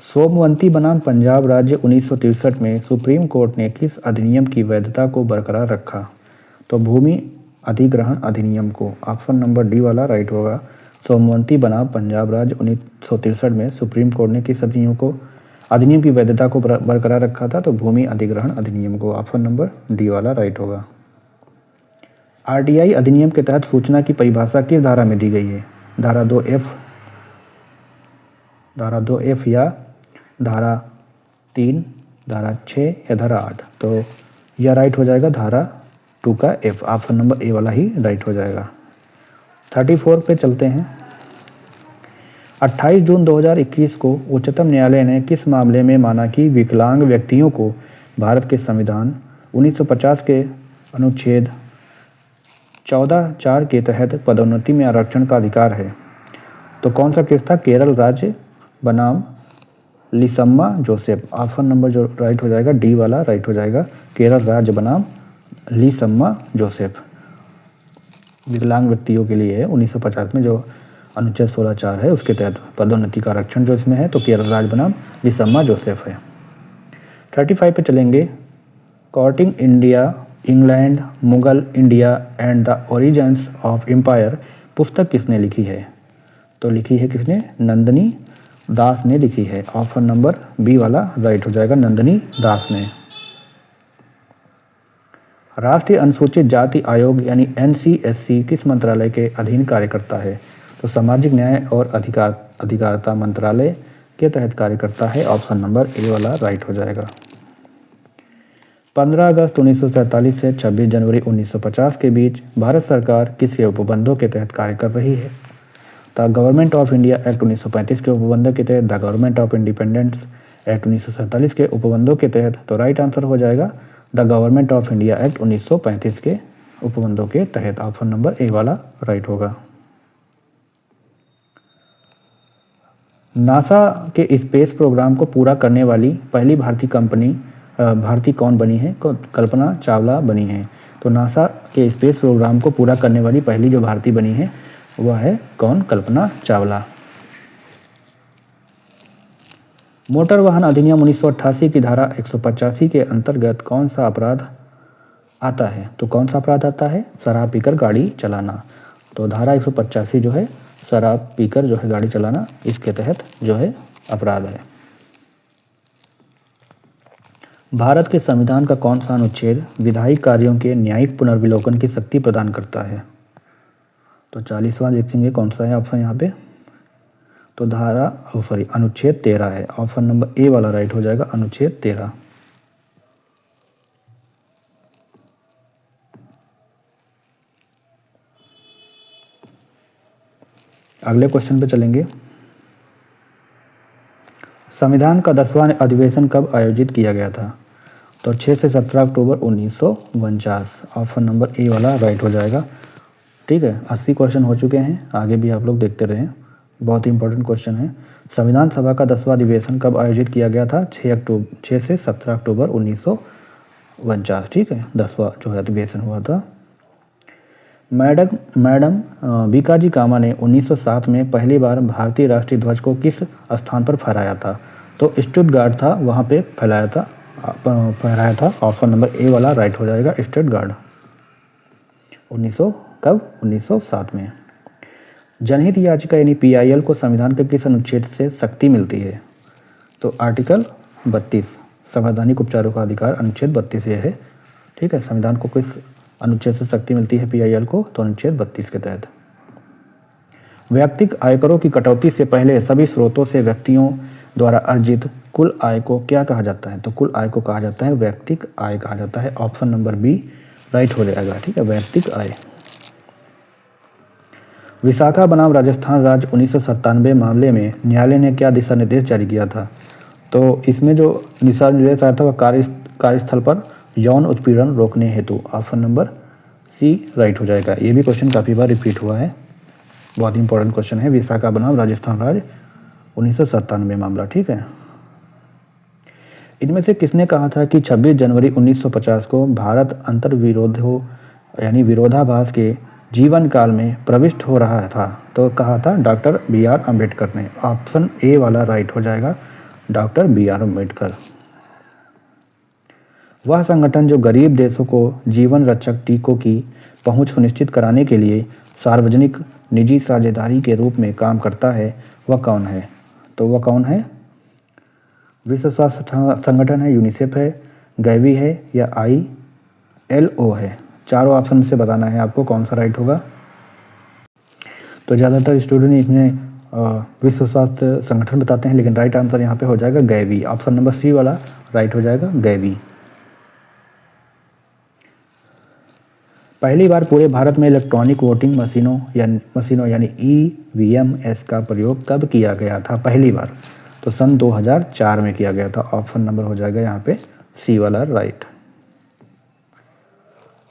सोमवंती बनाम पंजाब राज्य 1963 में सुप्रीम कोर्ट ने किस अधिनियम की वैधता को बरकरार रखा? तो भूमि अधिग्रहण अधिनियम को। ऑप्शन नंबर डी वाला राइट होगा। सोमवंती बनाम पंजाब राज्य 1963 में सुप्रीम कोर्ट ने किस अधिनियम की वैधता को बरकरार रखा था? तो भूमि अधिग्रहण अधिनियम को। ऑप्शन नंबर डी वाला राइट होगा। RTI अधिनियम के तहत सूचना की परिभाषा किस धारा में दी गई है? धारा 2F या धारा 3, धारा 6 या धारा 8? तो यह राइट हो जाएगा धारा 2 का F। ऑप्शन नंबर ए वाला ही राइट हो जाएगा। 34 पे चलते हैं। 28 जून 2021 को उच्चतम न्यायालय ने किस मामले में माना कि विकलांग व्यक्तियों को भारत के संविधान 1950 के अनुच्छेद 14(4) के तहत पदोन्नति में आरक्षण का अधिकार है? तो कौन सा केस था? केरल राज्य बनाम लिसम्मा जोसेफ। ऑप्शन नंबर जो राइट हो जाएगा डी वाला राइट हो जाएगा, केरल राज्य बनाम लिसम्मा जोसेफ। विकलांग व्यक्तियों के लिए है 1950 में जो अनुच्छेद 16(4) है उसके तहत पदोन्नति का आरक्षण जो इसमें है, तो केरल राज्य बनाम लिसम्मा जोसेफ है। 35 पे चलेंगे। Courting India, England, Mughal India and the origins of empire पुस्तक किसने लिखी है? तो लिखी है किसने? नंदिनी दास ने लिखी है। ऑप्शन नंबर बी वाला राइट हो जाएगा, नंदिनी दास ने। राष्ट्रीय अनुसूचित जाति आयोग यानी NCSC किस मंत्रालय के अधीन कार्य करता है? तो सामाजिक न्याय और अधिकारिता मंत्रालय के तहत कार्य करता है। ऑप्शन नंबर ए वाला राइट हो जाएगा। 15 अगस्त 1947 से 26 जनवरी 1950 के बीच भारत सरकार किस उपबंधों के तहत कार्य कर रही है? The government of India act 1935 के उपबंधों के तहत, the government of independence act 1947 के उपबंधों के तहत। तो राइट आंसर हो जाएगा the government of India act 1935 के उपबंधों के तहत। ऑप्शन नंबर ए वाला राइट होगा। नासा के स्पेस प्रोग्राम को पूरा करने वाली पहली भारतीय कौन बनी है? कल्पना चावला बनी है। तो नासा के स्पेस प्रोग्राम को पूरा करने वाली पहली जो भारतीय बनी है वह है कौन? कल्पना चावला। मोटर वाहन अधिनियम 1988 की धारा 185 के अंतर्गत कौन सा अपराध आता है? तो कौन सा अपराध आता है? शराब पीकर गाड़ी चलाना। तो धारा 185 जो है शराब पीकर जो है गाड़ी चलाना, इसके तहत जो है अपराध है। भारत के संविधान का कौन सा अनुच्छेद विधायी कार्यों के न्यायिक पुनर्विलोकन की शक्ति प्रदान करता है? तो 40वां देखेंगे कौन सा है ऑप्शन यहाँ पे। तो अनुच्छेद 13 है। ऑप्शन नंबर ए वाला राइट हो जाएगा, अनुच्छेद 13। अगले क्वेश्चन पे चलेंगे। संविधान का 10वां अधिवेशन कब आयोजित किया गया था? तो 6 से 17 अक्टूबर 1949। ऑप्शन नंबर ए वाला राइट हो जाएगा। ठीक है, 80 क्वेश्चन हो चुके हैं, आगे भी आप लोग देखते रहें, बहुत ही इंपॉर्टेंट क्वेश्चन है। संविधान सभा का 10वां अधिवेशन कब आयोजित किया गया था? 6 से 17 अक्टूबर 1949। ठीक है, 10वां जो है अधिवेशन हुआ था। मैडम बीकाजी कामा ने 1907 में पहली बार भारतीय राष्ट्रीय ध्वज को किस स्थान पर फहराया था? तो स्टुटगार्ट था, वहाँ पे फहराया था। ऑप्शन नंबर ए वाला राइट हो जाएगा, स्टुटगार्ट। 1907 में। जनहित याचिका यानी PIL को संविधान के किस अनुच्छेद से शक्ति मिलती है? तो आर्टिकल 32 संवैधानिक उपचारों का अधिकार, अनुच्छेद 32 ये है। ठीक है, संविधान को किस अनुच्छेद से शक्ति मिलती है PIL को? तो अनुच्छेद 32 के तहत। वैयक्तिक आयकरों की कटौती से पहले सभी स्रोतों से व्यक्तियों द्वारा अर्जित कुल आय को क्या कहा जाता है? तो कुल आय को कहा जाता है वैयक्तिक आय कहा जाता है। ऑप्शन नंबर बी राइट हो जाएगा। ठीक है, वैयक्तिक आय। विशाखा बनाम राजस्थान राज्य 1997 मामले में न्यायालय ने क्या दिशा निर्देश जारी किया था? तो इसमें जो दिशा निर्देश आया था वह कार्यस्थल पर यौन उत्पीड़न रोकने हेतु। ऑप्शन नंबर सी राइट हो जाएगा। ये भी क्वेश्चन काफ़ी बार रिपीट हुआ है, बहुत ही इंपॉर्टेंट क्वेश्चन है। विशाखा बनाम राजस्थान राज्य 1997 मामला। ठीक है, इनमें से किसने कहा था कि 26 जनवरी 1950 को भारत अंतर्विरोधों यानी विरोधाभास के जीवन काल में प्रविष्ट हो रहा था? तो कहा था डॉक्टर BR अम्बेडकर ने। ऑप्शन ए वाला राइट हो जाएगा, डॉक्टर BR अम्बेडकर। वह संगठन जो गरीब देशों को जीवन रक्षक टीकों की पहुंच सुनिश्चित कराने के लिए सार्वजनिक निजी साझेदारी के रूप में काम करता है, वह कौन है? तो वह कौन है? विश्व स्वास्थ्य संगठन है, यूनिसेफ है, गैवी है या ILO है? चारों ऑप्शन में से बताना है आपको कौन सा राइट होगा। तो ज़्यादातर स्टूडेंट इसमें विश्व स्वास्थ्य संगठन बताते हैं, लेकिन राइट आंसर यहाँ पे हो जाएगा गैवी। ऑप्शन नंबर सी वाला राइट हो जाएगा, गैवी। पहली बार पूरे भारत में इलेक्ट्रॉनिक वोटिंग मशीनों यानी EVMs का प्रयोग कब किया गया था पहली बार? तो सन 2004 में किया गया था। ऑप्शन नंबर हो जाएगा यहाँ पे सी वाला राइट।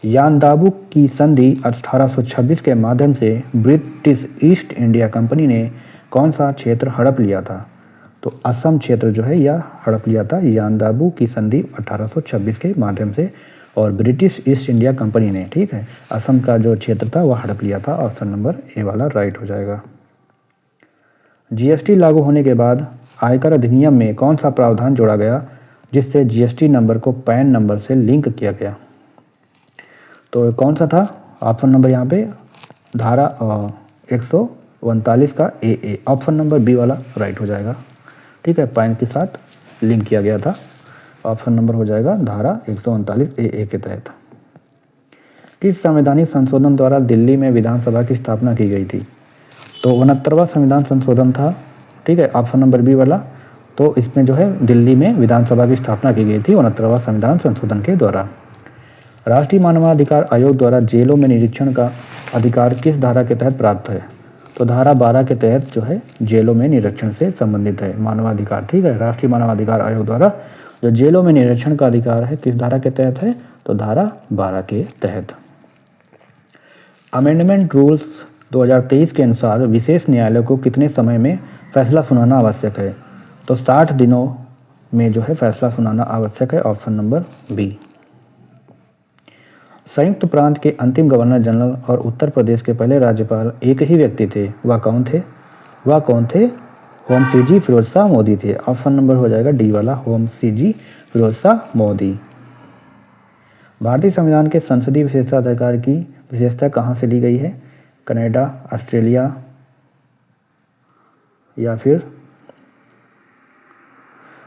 यानदाबू की संधि 1826 के माध्यम से ब्रिटिश ईस्ट इंडिया कंपनी ने कौन सा क्षेत्र हड़प लिया था? तो असम क्षेत्र जो है यह हड़प लिया था यानदाबू की संधि 1826 के माध्यम से, और ब्रिटिश ईस्ट इंडिया कंपनी ने, ठीक है, असम का जो क्षेत्र था वह हड़प लिया था। ऑप्शन नंबर ए वाला राइट हो जाएगा। GST लागू होने के बाद आयकर अधिनियम में कौन सा प्रावधान जोड़ा गया जिससे GST नंबर को पैन नंबर से लिंक किया गया? तो कौन सा था? ऑप्शन नंबर यहाँ पे धारा 139 का AA, ऑप्शन नंबर बी वाला राइट हो जाएगा। ठीक है, पैन के साथ लिंक किया गया था। ऑप्शन नंबर हो जाएगा धारा 139 AA के तहत। किस संवैधानिक संशोधन द्वारा दिल्ली में विधानसभा की स्थापना की गई थी? तो 69वां संविधान संशोधन था। ठीक है, ऑप्शन नंबर बी वाला। तो इसमें जो है दिल्ली में विधानसभा की स्थापना की गई थी 69वां संविधान संशोधन के द्वारा। राष्ट्रीय मानवाधिकार आयोग द्वारा जेलों में निरीक्षण का अधिकार किस धारा के तहत प्राप्त है? तो धारा 12 के तहत जो है जेलों में निरीक्षण से संबंधित है मानवाधिकार। ठीक है, राष्ट्रीय मानवाधिकार आयोग द्वारा जो जेलों में निरीक्षण का अधिकार है किस धारा के तहत है? तो धारा 12 के तहत। अमेंडमेंट रूल्स 2023 के अनुसार विशेष न्यायालय को कितने समय में फैसला सुनाना आवश्यक है? तो 60 दिनों में जो है फैसला सुनाना आवश्यक है। Option number B. संयुक्त प्रांत के अंतिम गवर्नर जनरल और उत्तर प्रदेश के पहले राज्यपाल एक ही व्यक्ति थे, वह कौन थे? होमसी फिरोज शाह मोदी थे। ऑप्शन नंबर हो जाएगा डी वाला, होमसी फिरोज शाह मोदी। भारतीय संविधान के संसदीय विशेषाधिकार की विशेषता कहाँ से ली गई है? कनाडा, ऑस्ट्रेलिया या फिर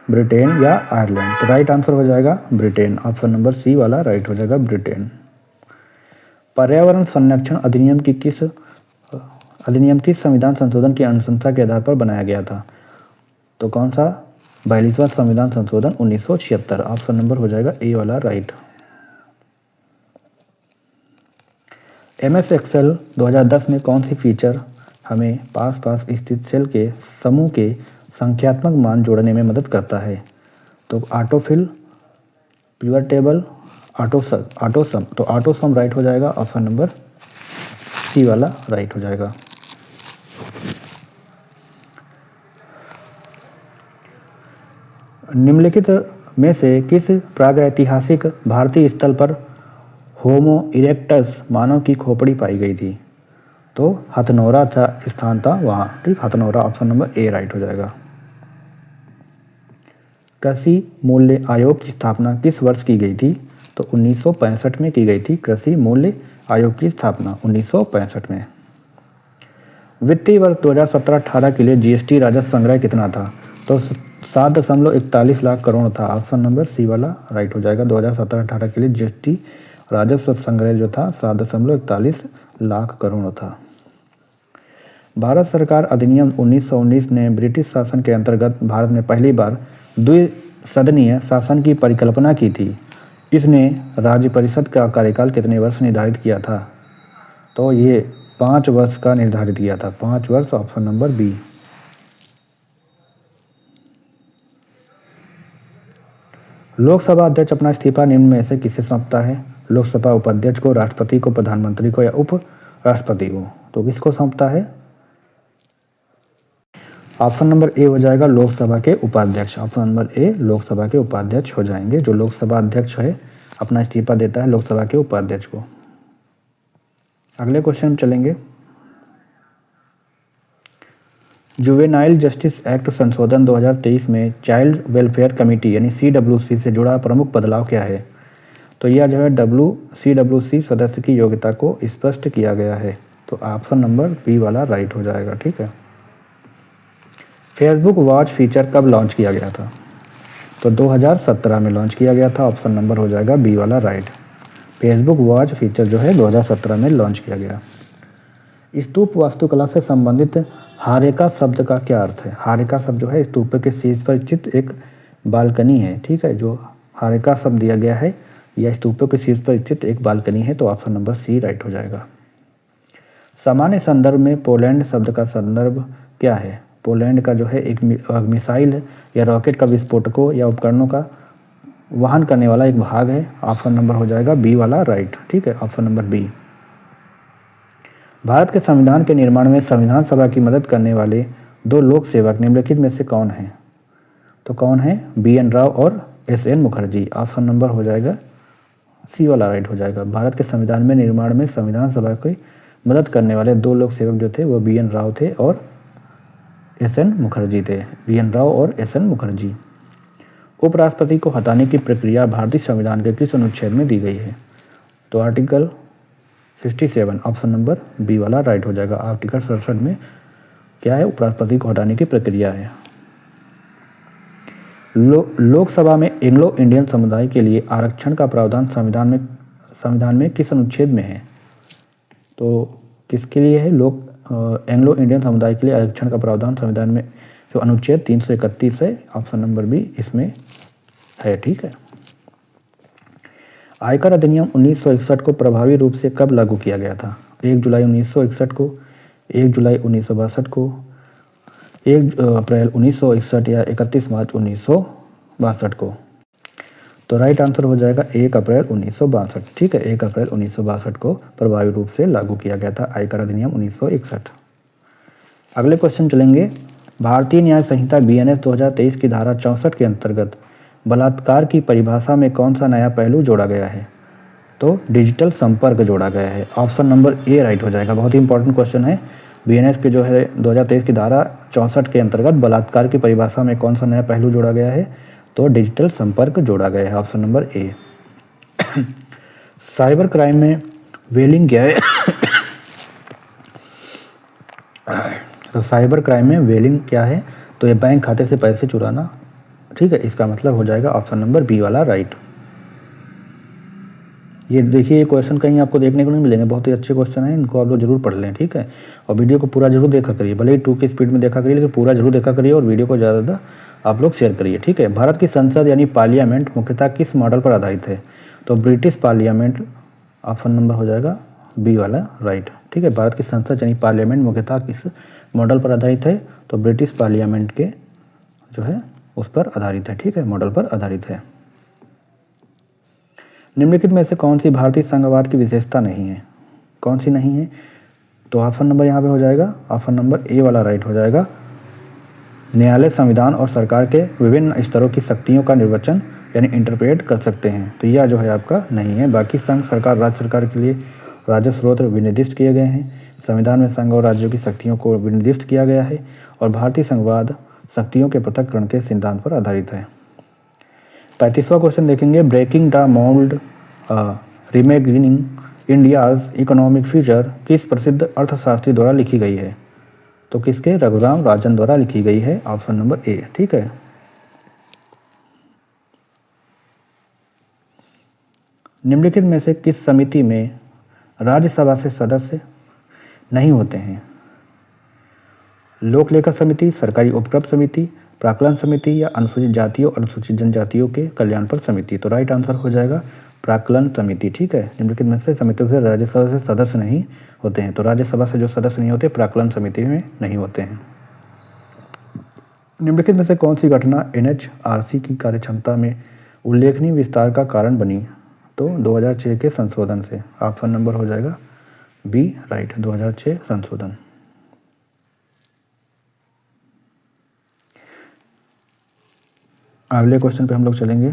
ब्रिटेन या आयरलैंड? तो राइट आंसर हो जाएगा ब्रिटेन। ऑप्शन नंबर सी वाला राइट हो जाएगा ब्रिटेन। पर्यावरण संरक्षण अधिनियम किस संविधान संशोधन की अनुशंसा के आधार पर बनाया गया था? तो कौन सा? 42वां संविधान संशोधन 1976। ऑप्शन नंबर हो जाएगा ए वाला राइट। MS एक्सेल 2010 में कौन सी फीचर हमें पास स्थित सेल के समूह के संख्यात्मक मान जोड़ने में मदद करता है? तो ऑटोफिल, प्योर टेबल, ऑटोसम। तो ऑटोसम राइट हो जाएगा। ऑप्शन नंबर सी वाला राइट हो जाएगा। निम्नलिखित में से किस प्रागैतिहासिक भारतीय स्थल पर होमो इरेक्टस मानव की खोपड़ी पाई गई थी? तो हथनौरा स्थान था वहाँ। ठीक, Hathnora. Option number A right हो जाएगा। कृषि मूल्य आयोग की स्थापना किस वर्ष की गई थी? तो 1965 में की गई थी कृषि मूल्य आयोग की स्थापना 1965 में। वित्तीय वर्ष 2017-18 के लिए GST राजस्व संग्रह कितना था? तो 7.41 लाख करोड़ था। ऑप्शन नंबर सी वाला राइट हो जाएगा। 2017-18 के लिए GST राजस्व संग्रह जो था 7.41 लाख करोड़ था। भारत सरकार अधिनियम 1919 ने ब्रिटिश शासन के अंतर्गत भारत में पहली बार द्विसदनीय शासन की परिकल्पना की थी। इसने राज्य परिषद का कार्यकाल कितने वर्ष निर्धारित किया था? तो ये 5 वर्ष का निर्धारित किया था, 5 वर्ष। Option number B. लोकसभा अध्यक्ष अपना इस्तीफा निम्न में से किसे सौंपता है? लोकसभा उपाध्यक्ष को, राष्ट्रपति को, प्रधानमंत्री को या उप राष्ट्रपति को? तो किसको सौंपता है? ऑप्शन नंबर ए हो जाएगा लोकसभा के उपाध्यक्ष। ऑप्शन नंबर ए लोकसभा के उपाध्यक्ष हो जाएंगे। जो लोकसभा अध्यक्ष है अपना इस्तीफा देता है लोकसभा के उपाध्यक्ष को। अगले क्वेश्चन चलेंगे। जुवेनाइल जस्टिस एक्ट संशोधन 2023 में चाइल्ड वेलफेयर कमेटी यानी CWC से जुड़ा प्रमुख बदलाव क्या है? तो यह जो है CWC सदस्य की योग्यता को स्पष्ट किया गया है। तो ऑप्शन नंबर बी वाला राइट हो जाएगा। ठीक है। फेसबुक वॉच फीचर कब लॉन्च किया गया था? तो 2017 में लॉन्च किया गया था। ऑप्शन नंबर हो जाएगा बी वाला राइट। फेसबुक वॉच फीचर जो है 2017 में लॉन्च किया गया। स्तूप वास्तुकला से संबंधित हारेका शब्द का क्या अर्थ है? हारेका शब्द जो है स्तूप के शीर्ष पर स्थित एक बालकनी है। ठीक है, जो हारेका शब्द दिया गया है या स्तूपों के शीर्ष पर स्थित एक बालकनी है, तो ऑप्शन नंबर सी राइट हो जाएगा। सामान्य संदर्भ में पोलैंड शब्द का संदर्भ क्या है? पोलैंड का जो है एक मिसाइल या रॉकेट का विस्फोटकों या उपकरणों का वहन करने वाला एक भाग है। ऑप्शन नंबर हो जाएगा बी वाला राइट, ठीक है, ऑप्शन नंबर बी। भारत के संविधान के निर्माण में संविधान सभा की मदद करने वाले 2 लोक सेवक निम्नलिखित में से कौन हैं? तो कौन है? BN राव और SN मुखर्जी। ऑप्शन नंबर हो जाएगा सी वाला राइट हो जाएगा। भारत के संविधान में निर्माण में संविधान सभा की मदद करने वाले 2 लोक सेवक जो थे वो BN राव थे और SN मुखर्जी थे। BN राव और SN मुखर्जी। उपराष्ट्रपति को हटाने की प्रक्रिया भारतीय संविधान के किस अनुच्छेद में दी गई है? तो आर्टिकल 67, ऑप्शन नंबर बी वाला राइट हो जाएगा। आर्टिकल 67 में क्या है? उपराष्ट्रपति को हटाने की प्रक्रिया है। लोकसभा में एंग्लो इंडियन समुदाय के लिए आरक्षण का प्रावधान संविधान में किस अनुच्छेद में है? तो किसके लिए है? एंग्लो इंडियन समुदाय के लिए आरक्षण का प्रावधान संविधान में जो अनुच्छेद 331 है, ऑप्शन नंबर बी इसमें है, ठीक है। आयकर अधिनियम 1961 को प्रभावी रूप से कब लागू किया गया था? 1 जुलाई 1961 को, 1 जुलाई 1962 को, 1 अप्रैल 1961 या 31 मार्च 1962 को? तो राइट आंसर हो जाएगा 1 अप्रैल 1962, ठीक है, 1 अप्रैल 1962 को प्रभावी रूप से लागू किया गया था आयकर अधिनियम 1961। अगले क्वेश्चन चलेंगे। भारतीय न्याय संहिता BNS 2023 की धारा 64 के अंतर्गत बलात्कार की परिभाषा में कौन सा नया पहलू जोड़ा गया है? तो डिजिटल संपर्क जोड़ा गया है। ऑप्शन नंबर ए राइट हो जाएगा। बहुत ही इंपॉर्टेंट क्वेश्चन है। BNS के जो है 2023 की धारा 64 के अंतर्गत बलात्कार की परिभाषा में कौन सा नया पहलू जोड़ा गया है? तो डिजिटल संपर्क जोड़ा गया है, ऑप्शन नंबर ए। साइबर क्राइम में वेलिंग क्या है? तो साइबर क्राइम में वेलिंग क्या है? तो ये बैंक खाते से पैसे चुराना, ठीक है, इसका मतलब हो जाएगा ऑप्शन नंबर बी वाला राइट। ये देखिए, ये क्वेश्चन कहीं आपको देखने को नहीं मिलेंगे, बहुत ही अच्छे क्वेश्चन हैं, इनको आप लोग जरूर पढ़ लें, ठीक है। और वीडियो को पूरा जरूर देखा करिए, भले ही 2 की स्पीड में देखा करिए, लेकिन पूरा जरूर देखा करिए और वीडियो को ज़्यादा आप लोग शेयर करिए, ठीक है। भारत की संसद यानी पार्लियामेंट मुख्यतः किस मॉडल पर आधारित है? तो ब्रिटिश पार्लियामेंट, ऑप्शन नंबर हो जाएगा बी वाला राइट, ठीक है। भारत की संसद यानी पार्लियामेंट मुख्यतः किस मॉडल पर आधारित है? तो ब्रिटिश पार्लियामेंट के जो है उस पर आधारित है, ठीक है, मॉडल पर आधारित है। निम्नलिखित में से कौन सी भारतीय संघवाद की विशेषता नहीं है? कौन सी नहीं है? तो ऑप्शन नंबर यहाँ पे हो जाएगा, ऑप्शन नंबर ए वाला राइट हो जाएगा। न्यायालय संविधान और सरकार के विभिन्न स्तरों की शक्तियों का निर्वचन यानी इंटरप्रेट कर सकते हैं, तो यह जो है आपका नहीं है। बाकी संघ सरकार, राज्य सरकार के लिए राजस्व स्रोत विनिर्दिष्ट किए गए हैं। संविधान में संघ और राज्यों की शक्तियों को विनिर्दिष्ट किया गया है और भारतीय संघवाद शक्तियों के पृथक्करण के सिद्धांत पर आधारित है। 35वां क्वेश्चन देखेंगे। Breaking the mold reimagining India's economic future किस प्रसिद्ध अर्थशास्त्री द्वारा लिखी गई है? तो किसके? रघुराम राजन द्वारा लिखी गई है, ऑप्शन नंबर ए, ठीक है। निम्नलिखित में से किस समिति में राज्यसभा से सदस्य नहीं होते हैं? लोक लेखा समिति, सरकारी उपक्रम समिति, प्राक्कलन समिति या अनुसूचित जातियों और अनुसूचित जनजातियों के कल्याण पर समिति? तो राइट आंसर हो जाएगा प्राक्कलन समिति, ठीक है। निम्नलिखित में से समितियों से राज्यसभा से सदस्य नहीं होते हैं, तो राज्यसभा से जो सदस्य नहीं होते प्राक्कलन समिति में नहीं होते हैं। निम्नलिखित में से कौन सी घटना NHRC की कार्यक्षमता में उल्लेखनीय विस्तार का कारण बनी? तो 2006 के संशोधन से, ऑप्शन नंबर हो जाएगा बी राइट, 2006 संशोधन। अगले क्वेश्चन पे हम लोग चलेंगे।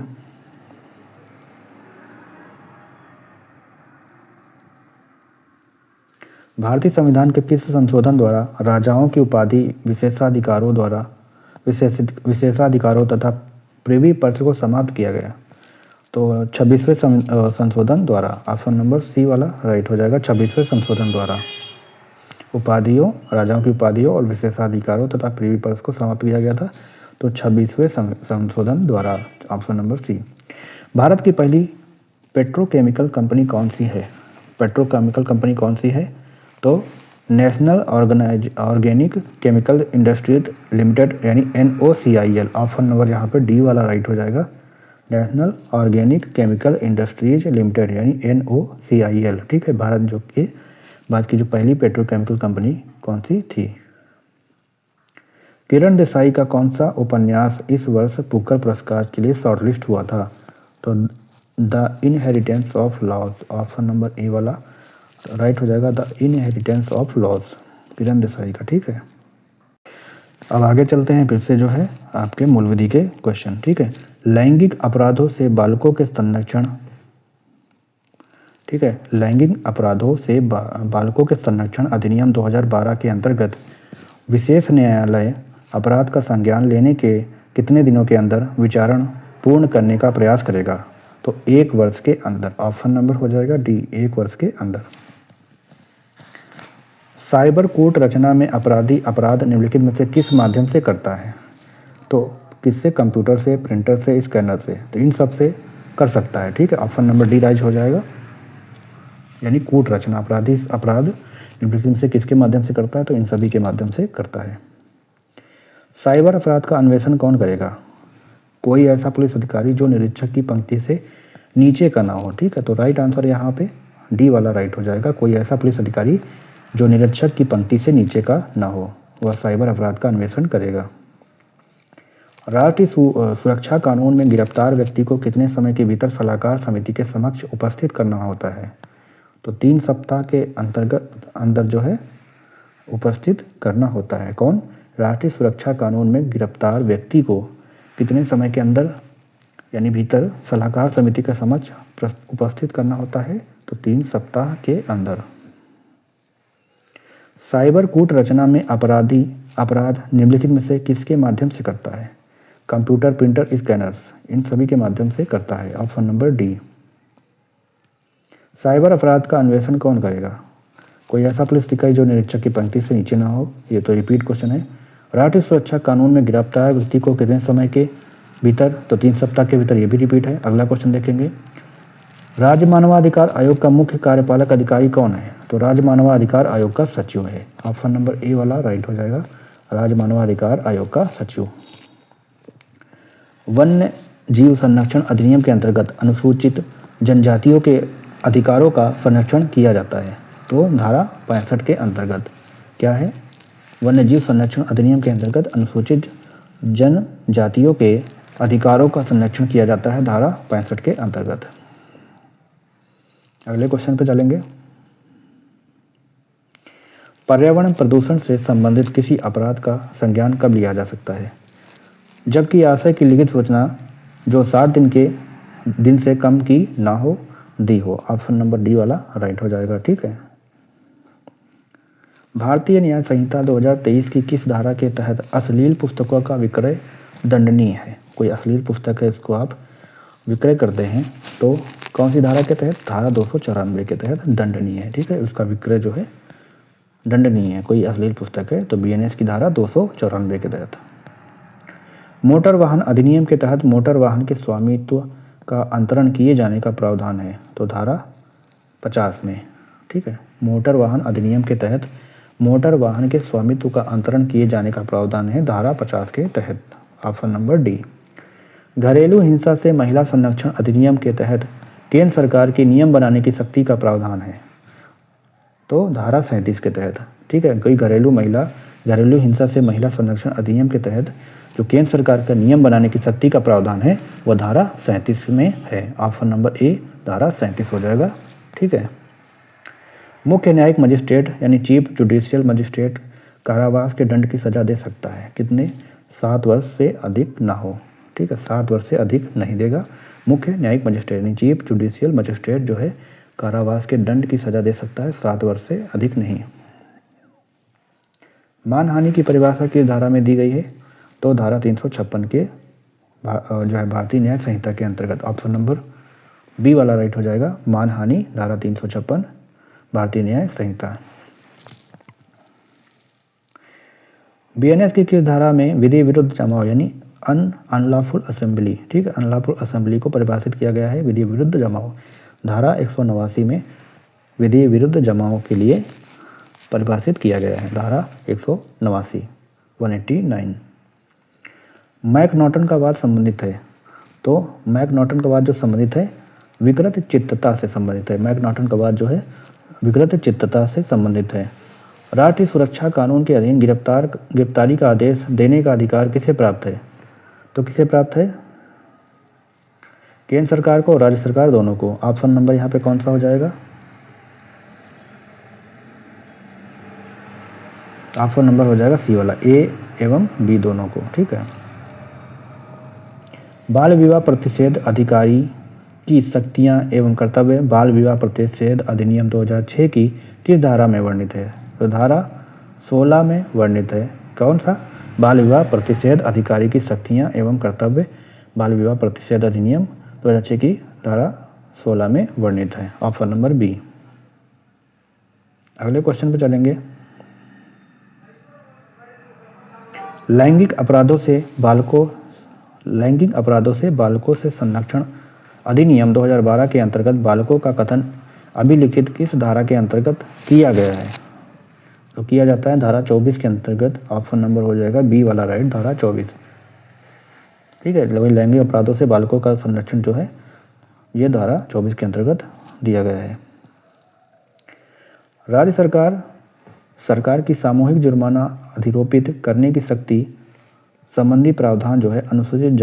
भारतीय संविधान के किस संशोधन द्वारा राजाओं की उपाधि विशेषाधिकारों तथा प्रिवी पर्स को समाप्त किया गया? तो 26वें संशोधन द्वारा, ऑप्शन नंबर सी वाला राइट हो जाएगा। 26वें संशोधन द्वारा उपाधियों, राजाओं की उपाधियों और विशेषाधिकारों तथा प्रिवी पर्स को समाप्त किया गया था, तो 26वें संशोधन द्वारा, ऑप्शन नंबर सी। भारत की पहली पेट्रोकेमिकल कंपनी कौन सी है? पेट्रोकेमिकल कंपनी कौन सी है? तो national organic chemical industries limited यानी NOCIL, ऑप्शन नंबर यहाँ पे डी वाला राइट हो जाएगा। National organic chemical industries limited यानी NOCIL, ठीक है। भारत की जो पहली पेट्रोकेमिकल कंपनी कौन सी थी। किरण देसाई का कौन सा उपन्यास इस वर्ष पुकर पुरस्कार के लिए शॉर्टलिस्ट हुआ था। तो the inheritance of loss, option number A वाला राइट हो जाएगा, the inheritance of loss, Kiran Desai का, ठीक है। अब आगे चलते हैं फिर से जो है आपके मूल विधि के क्वेश्चन, ठीक है। लैंगिक अपराधों से बालकों के संरक्षण, ठीक है, लैंगिक अपराधों से बालकों के संरक्षण अधिनियम 2012 के अंतर्गत विशेष न्यायालय अपराध का संज्ञान लेने के कितने दिनों के अंदर विचारण पूर्ण करने का प्रयास करेगा। तो 1 वर्ष के अंदर, ऑप्शन नंबर हो जाएगा डी, 1 वर्ष के अंदर। साइबर कोर्ट रचना में अपराधी अपराध निम्नलिखित में से किस माध्यम से करता है। तो किससे, कंप्यूटर से, प्रिंटर से, स्कैनर से। तो इन सब से कर सकता है, ठीक है। ऑप्शन नंबर डी राइट हो जाएगा, यानी कूट रचना अपराधी अपराध निम्नलिखित में से किसके माध्यम से करता है। तो इन सभी के माध्यम से करता है। साइबर अपराध का अन्वेषण कौन करेगा। कोई ऐसा पुलिस अधिकारी जो निरीक्षक की पंक्ति से नीचे का ना हो, ठीक है। तो राइट आंसर यहाँ पे डी वाला राइट हो जाएगा। कोई ऐसा पुलिस अधिकारी जो निरीक्षक की पंक्ति से नीचे का ना हो, वह साइबर अपराध का अन्वेषण करेगा। राष्ट्रीय सुरक्षा कानून में गिरफ्तार व्यक्ति को कितने समय के भीतर सलाहकार समिति के समक्ष उपस्थित करना होता है। तो 3 सप्ताह के अंदर जो है उपस्थित करना होता है। कौन, राष्ट्रीय सुरक्षा कानून में गिरफ्तार व्यक्ति को कितने समय के अंदर यानी भीतर सलाहकार समिति के समक्ष उपस्थित करना होता है। तो 3 सप्ताह के अंदर। साइबर कूट रचना में अपराध निम्नलिखित में से किसके माध्यम से करता है। कंप्यूटर, प्रिंटर, स्कैनर्स, इन सभी के माध्यम से करता है। Option number D. साइबर अपराध का अन्वेषण कौन करेगा। कोई ऐसा पुलिस अधिकारी जो निरीक्षक की पंक्ति से नीचे ना हो। ये तो रिपीट क्वेश्चन है। राष्ट्रीय सुरक्षा कानून में गिरफ्तार व्यक्ति को कितने समय के भीतर। तो 3 सप्ताह के भीतर, ये भी रिपीट है। अगला क्वेश्चन देखेंगे। राज्य मानवाधिकार आयोग का मुख्य कार्यपालक अधिकारी कौन है। तो राज्य मानवाधिकार आयोग का सचिव है। ऑप्शन नंबर ए वाला राइट हो जाएगा, राज्य मानवाधिकार आयोग का सचिव। वन्य जीव संरक्षण अधिनियम के अंतर्गत अनुसूचित जनजातियों के अधिकारों का संरक्षण किया जाता है। तो धारा 65 के अंतर्गत क्या है। वन्य जीव संरक्षण अधिनियम के अंतर्गत अनुसूचित जनजातियों के अधिकारों का संरक्षण किया जाता है, धारा 65 के अंतर्गत। अगले क्वेश्चन पे चलेंगे। पर्यावरण प्रदूषण से संबंधित किसी अपराध का संज्ञान कब लिया जा सकता है। जबकि आशय की लिखित सूचना जो 60 दिन से कम की ना हो, दी हो। ऑप्शन नंबर डी वाला राइट हो जाएगा, ठीक है। भारतीय न्याय संहिता 2023 की किस धारा के तहत अश्लील पुस्तकों का विक्रय दंडनीय है। कोई अश्लील पुस्तक है, इसको आप विक्रय करते हैं तो कौन सी धारा के तहत, धारा 294 के तहत दंडनीय है, ठीक है। उसका विक्रय जो है दंडनीय है। कोई अश्लील पुस्तक है तो BNS की धारा 294 के तहत। मोटर वाहन अधिनियम के तहत मोटर वाहन के स्वामित्व का अंतरण किए जाने का प्रावधान है। तो धारा 50 में, ठीक है। मोटर वाहन अधिनियम के तहत मोटर वाहन के स्वामित्व का अंतरण किए जाने का प्रावधान है, धारा 50 के तहत। Option number D. घरेलू हिंसा से महिला संरक्षण अधिनियम के तहत केंद्र सरकार की नियम बनाने की शक्ति का प्रावधान है। तो धारा 37 के तहत, ठीक है। कोई घरेलू हिंसा से महिला संरक्षण अधिनियम के तहत जो केंद्र सरकार का नियम बनाने की शक्ति का प्रावधान है वह धारा 37 में है। ऑप्शन नंबर ए धारा 37 हो जाएगा, ठीक है। मुख्य न्यायिक मजिस्ट्रेट यानी चीफ जुडिशियल मजिस्ट्रेट कारावास के दंड की सजा दे सकता है। कितने, 7 वर्ष से अधिक ना हो, ठीक है। 7 वर्ष से अधिक नहीं देगा। मुख्य न्यायिक मजिस्ट्रेट यानी चीफ जुडिशियल मजिस्ट्रेट जो है कारावास के दंड की सजा दे सकता है, 7 वर्ष से अधिक नहीं। मानहानि की परिभाषा किस धारा में दी गई है। तो धारा 356 के जो है भारतीय न्याय संहिता के अंतर्गत। ऑप्शन नंबर बी वाला राइट हो जाएगा, मानहानि धारा 356 भारतीय न्याय संहिता। BNS की किस धारा में विधि विरुद्ध जमाव यानी अनलॉफुल असेंबली, ठीक है, अनलॉफुल असेंबली को परिभाषित किया गया है। विधि विरुद्ध जमाव धारा 189 में विधि विरुद्ध जमाव के लिए परिभाषित किया गया है, धारा 189। मैकनॉटन का वाद संबंधित है। तो मैकनॉटन का वाद जो संबंधित है विकृत चित्तता से संबंधित है। मैकनॉटन का वाद जो है विकृत चित्तता से संबंधित है। राष्ट्रीय सुरक्षा कानून के अधीन गिरफ्तारी का आदेश देने का अधिकार किसे प्राप्त है? तो किसे प्राप्त है? केंद्र सरकार को और राज्य सरकार दोनों को। ऑप्शन नंबर यहाँ पे कौन सा हो जाएगा? ऑप्शन नंबर हो जाएगा सी वाला, ए एवं बी दोनों को। ठीक है। बाल विवाह प्रतिषेध अधिकारी की शक्तियां एवं कर्तव्य बाल विवाह प्रतिषेध अधिनियम 2006 की किस धारा में वर्णित है? तो धारा 16 में वर्णित है। कौन सा? बाल विवाह प्रतिषेध अधिकारी की शक्तियां एवं कर्तव्य बाल विवाह प्रतिषेध अधिनियम 2006 की धारा 16 में वर्णित है। Option number B. अगले क्वेश्चन पे चलेंगे। लैंगिक अपराधों से बालकों से संरक्षण अधिनियम 2012 के अंतर्गत बालकों का कथन अभिलिखित किस धारा के अंतर्गत किया गया है? तो किया जाता है धारा 24 के अंतर्गत। ऑप्शन नंबर हो जाएगा बी वाला राइट, धारा 24। ठीक है। लैंगिक अपराधों से बालकों का संरक्षण जो है ये धारा 24 के अंतर्गत दिया गया है। राज्य सरकार की सामूहिक जुर्माना अधिरोपित करने की शक्ति संबंधी प्रावधान जो है अनुसूचित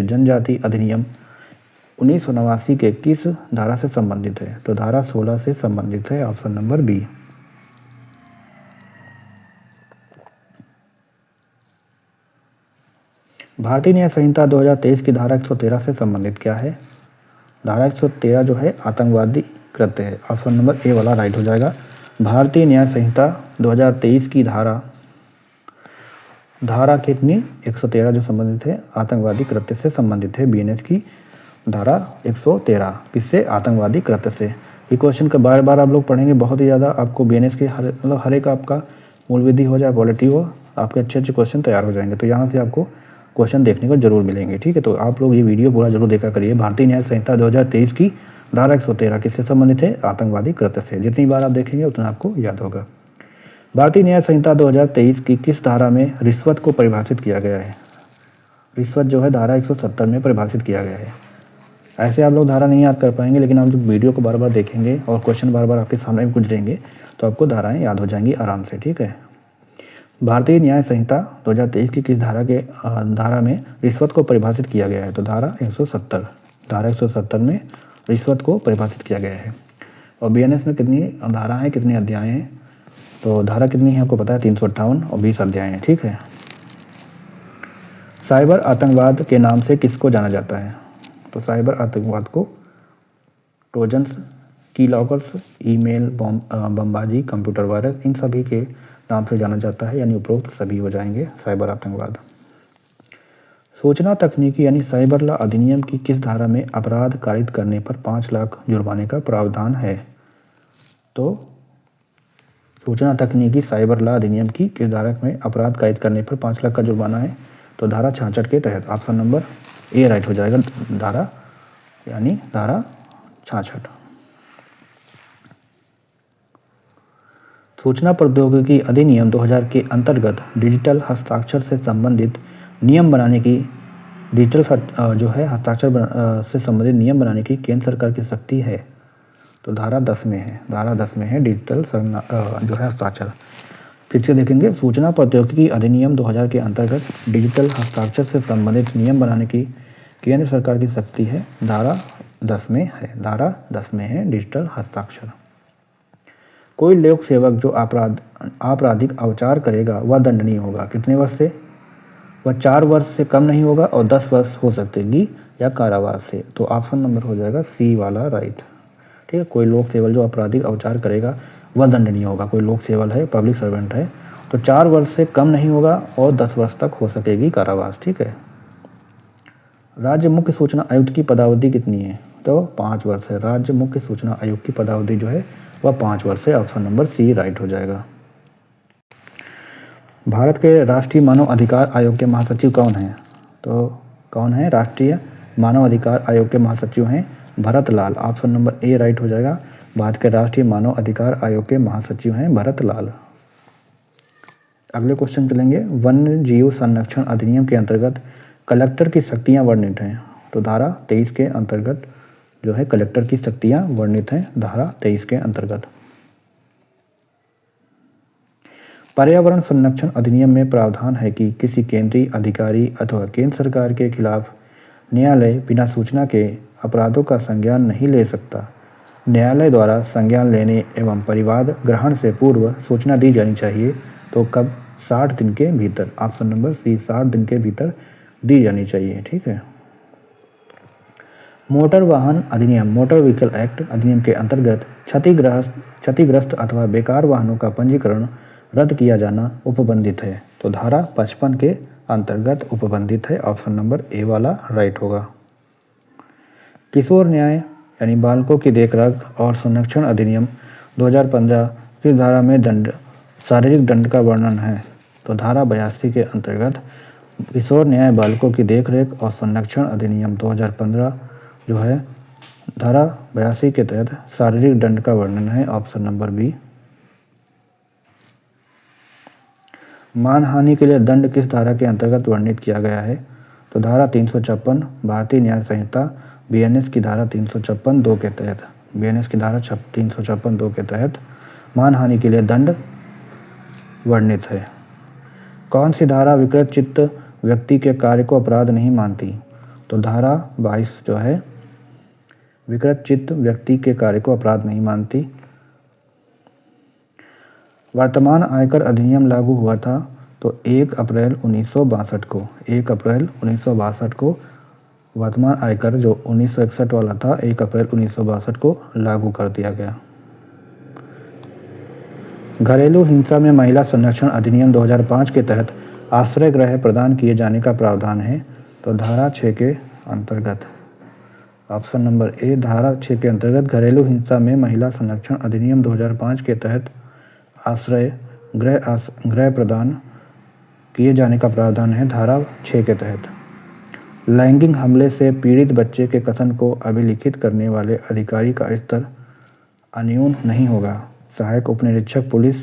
जनजाति अधिनियम 1989 के किस धारा से संबंधित है? तो धारा 16 से संबंधित है। Option number B. Bharatiya Nyaya संहिता 2023 की धारा 113 से संबंधित क्या है? धारा 113 जो है आतंकवादी कृत्य है। ऑप्शन नंबर ए वाला राइट हो जाएगा। भारतीय न्याय संहिता 2023 की धारा कितनी? 113 जो संबंधित है आतंकवादी कृत्य से संबंधित है। बीएनएस की धारा 113 किससे? आतंकवादी कृत्य से। ये क्वेश्चन का बार बार आप लोग पढ़ेंगे, बहुत ही ज़्यादा आपको बीएनएस के हर एक आपका मूल विधि हो जाए पॉलिटी हो, आपके अच्छे क्वेश्चन तैयार हो जाएंगे। तो यहाँ से आपको क्वेश्चन देखने को जरूर मिलेंगे। ठीक है। तो आप लोग ये वीडियो पूरा जरूर देखा करिए। भारतीय न्याय संहिता 2023 की धारा 113 किससे संबंधित है? आतंकवादी कृत्य से। जितनी बार आप देखेंगे उतना आपको याद होगा। भारतीय न्याय संहिता 2023 की किस धारा में रिश्वत को परिभाषित किया गया है? रिश्वत जो है धारा 170 में परिभाषित किया गया है। ऐसे आप लोग धारा नहीं याद कर पाएंगे, लेकिन आप जब वीडियो को बार बार देखेंगे और क्वेश्चन बार बार आपके सामने गुजरेंगे तो आपको धाराएं याद हो जाएंगी आराम से। ठीक है। भारतीय न्याय संहिता 2023 की किस धारा में रिश्वत को परिभाषित किया गया है? तो धारा 170। धारा 170 में रिश्वत को परिभाषित किया गया है। और बीएनएस में कितनी धारा हैं, कितने अध्याय हैं? तो धारा कितनी है आपको पता है? 358 और 20 अध्याय हैं। ठीक है। साइबर आतंकवाद के नाम से किसको जाना जाता है? तो साइबर आतंकवाद को ट्रोजन्स, की लॉकर्स, ईमेल बमबाजी, कंप्यूटर वायरस, इन सभी के नाम से जाना जाता है, यानी उपरोक्त सभी हो जाएंगे साइबर आतंकवाद। सूचना तकनीकी यानी साइबर लॉ अधिनियम की किस धारा में अपराध कारित करने पर 5 लाख जुर्माने का प्रावधान है? तो सूचना तकनीकी साइबर लॉ अधिनियम की किस धारा में अपराध कारित करने पर 5 लाख का जुर्माना है? तो धारा 66 के तहत। ऑप्शन नंबर ए राइट हो जाएगा, धारा यानी धारा 66। सूचना प्रौद्योगिकी अधिनियम 2000 के अंतर्गत डिजिटल हस्ताक्षर से संबंधित नियम बनाने की से संबंधित नियम बनाने की केंद्र सरकार की शक्ति है? तो धारा 10 में है। धारा 10 में है डिजिटल जो है हस्ताक्षर। फिर से देखेंगे, सूचना प्रौद्योगिकी अधिनियम 2000 के अंतर्गत डिजिटल हस्ताक्षर से संबंधित नियम बनाने की केंद्र सरकार की शक्ति है। धारा 10 में है। धारा 10 में है डिजिटल हस्ताक्षर। कोई लोक सेवक जो आपराधिक अवचार करेगा वह दंडनीय होगा। कितने वर्ष से? वह 4 वर्ष से कम नहीं होगा और 10 वर्ष हो सकेगी या कारावास से। तो ऑप्शन नंबर हो जाएगा सी वाला राइट। ठीक है। कोई लोक सेवक जो आपराधिक अवचार करेगा वह दंडनीय होगा। कोई लोक सेवक है, पब्लिक सर्वेंट है, तो 4 वर्ष से कम नहीं होगा और 10 वर्ष तक हो सकेगी कारावास। ठीक है। राज्य मुख्य सूचना आयुक्त की पदावधि कितनी है? तो 5 वर्ष है। राज्य मुख्य सूचना आयुक्त की पदावधि जो है वह 5 वर्ष है। ऑप्शन नंबर सी राइट हो जाएगा। भारत के राष्ट्रीय मानव अधिकार आयोग के महासचिव कौन हैं? तो कौन है? राष्ट्रीय मानव अधिकार आयोग के महासचिव हैं Bharat Lal. Option number A right हो जाएगा। भारत के राष्ट्रीय मानव अधिकार आयोग के महासचिव हैं भरत लाल। अगले क्वेश्चन चलेंगे। वन्य जीव संरक्षण अधिनियम के अंतर्गत कलेक्टर की शक्तियाँ वर्णित हैं। तो धारा 23 के अंतर्गत जो है कलेक्टर की शक्तियाँ वर्णित हैं धारा 23 के अंतर्गत। पर्यावरण संरक्षण अधिनियम में प्रावधान है कि किसी केंद्रीय अधिकारी अथवा केंद्र सरकार के खिलाफ न्यायालय बिना सूचना के अपराधों का संज्ञान नहीं ले सकता। न्यायालय द्वारा संज्ञान लेने एवं परिवाद ग्रहण से पूर्व सूचना दी जानी चाहिए। तो कब? 60 दिन के भीतर। ऑप्शन नंबर सी, 60 दिन के भीतर दी जानी चाहिए। ठीक है। मोटर वाहन अधिनियम, मोटर व्हीकल एक्ट अधिनियम के अंतर्गत क्षतिग्रस्त अथवा बेकार वाहनों का पंजीकरण रद्द किया जाना उपबंधित है। तो धारा 55 के अंतर्गत उपबंधित है। ऑप्शन नंबर ए वाला राइट होगा। किशोर न्याय यानी बालकों की देखरेख और संरक्षण अधिनियम 2015 की धारा में शारीरिक दंड का वर्णन है। तो धारा 82 के अंतर्गत किशोर न्याय बालकों की देखरेख और संरक्षण अधिनियम 2015 जो है धारा 82 के तहत शारीरिक दंड का वर्णन है। Option number B. मानहानि के लिए दंड किस धारा के अंतर्गत वर्णित किया गया है? तो धारा 356 भारतीय न्याय संहिता बीएनएस की धारा 356(2) के तहत, बीएनएस की धारा 356(2) के तहत मानहानि के लिए दंड वर्णित है। कौन सी धारा विकृत चित्त व्यक्ति के कार्य को अपराध नहीं मानती? तो धारा 22 जो है विकृत चित्त व्यक्ति के कार्य को अपराध नहीं मानती। वर्तमान आयकर अधिनियम लागू हुआ था तो 1 अप्रैल 1962 को, 1 अप्रैल 1962 को वर्तमान आयकर जो 1961 वाला था 1 अप्रैल 1962 को लागू कर दिया गया। घरेलू हिंसा में महिला संरक्षण अधिनियम 2005 के तहत आश्रय गृह प्रदान किए जाने का प्रावधान है। तो धारा 6 के अंतर्गत, ऑप्शन नंबर ए, धारा 6 के अंतर्गत घरेलू हिंसा में महिला संरक्षण अधिनियम 2005 के तहत आश्रय गृह प्रदान किए जाने का प्रावधान है धारा 6 के तहत। लैंगिक हमले से पीड़ित बच्चे के कथन को अभिलिखित करने वाले अधिकारी का स्तर अन्यून नहीं होगा। सहायक उपनिरीक्षक पुलिस,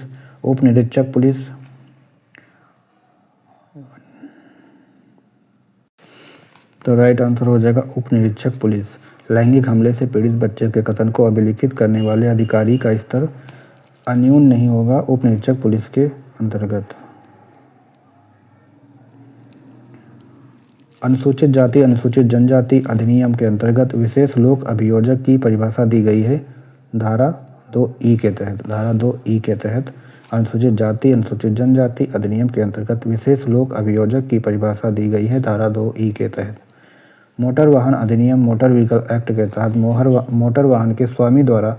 तो राइट आंसर हो जाएगा उपनिरीक्षक पुलिस। लैंगिक हमले से पीड़ित बच्चे के कथन को अभिलिखित करने वाले अधिकारी का स्तर अन्यून नहीं होगा उपनिरीक्षक पुलिस के अंतर्गत। अनुसूचित जाति अनुसूचित जनजाति अधिनियम के अंतर्गत विशेष लोक अभियोजक की परिभाषा दी गई है धारा 2E के तहत। धारा 2E के तहत अनुसूचित जाति अनुसूचित जनजाति अधिनियम के अंतर्गत विशेष लोक अभियोजक की परिभाषा दी गई है धारा 2E के तहत। मोटर वाहन अधिनियम मोटर व्हीकल एक्ट के तहत मोटर वाहन के स्वामी द्वारा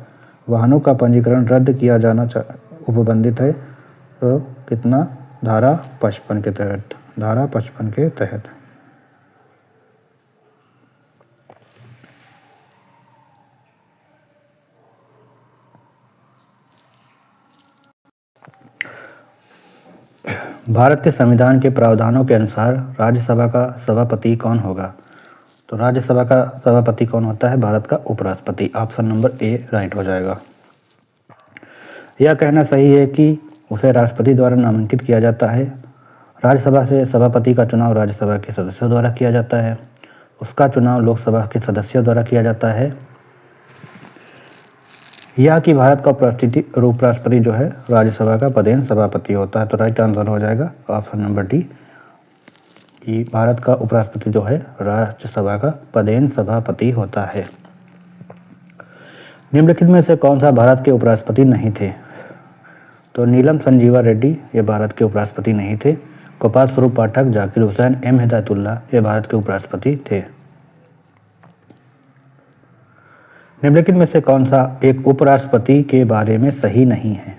वाहनों का पंजीकरण रद्द किया जाना उपबंधित है। तो कितना? धारा 55 के तहत, धारा 55 के तहत। भारत के संविधान के प्रावधानों के अनुसार राज्यसभा का सभापति कौन होगा? तो राज्यसभा का सभापति कौन होता है? भारत का उपराष्ट्रपति। ऑप्शन नंबर ए राइट हो जाएगा। यह कहना सही है कि उसे राष्ट्रपति द्वारा नामांकित किया जाता है। राज्यसभा से सभापति का चुनाव राज्यसभा के सदस्यों द्वारा किया जाता है। उसका चुनाव लोकसभा के सदस्यों द्वारा किया जाता है। यह कि भारत का उपराष्ट्रपति जो है राज्यसभा का पदेन सभापति होता है। तो राइट आंसर हो जाएगा ऑप्शन नंबर डी कि भारत का उपराष्ट्रपति जो है राज्यसभा का पदेन सभापति होता है। निम्नलिखित में से कौन सा भारत के उपराष्ट्रपति नहीं थे? तो नीलम संजीवा रेड्डी ये भारत के उपराष्ट्रपति नहीं थे। गोपाल स्वरूप पाठक, जाकिर हुसैन, एम हिदायतुल्लाह ये भारत के उपराष्ट्रपति थे। निम्नलिखित में से कौन सा एक उपराष्ट्रपति के बारे में सही नहीं है?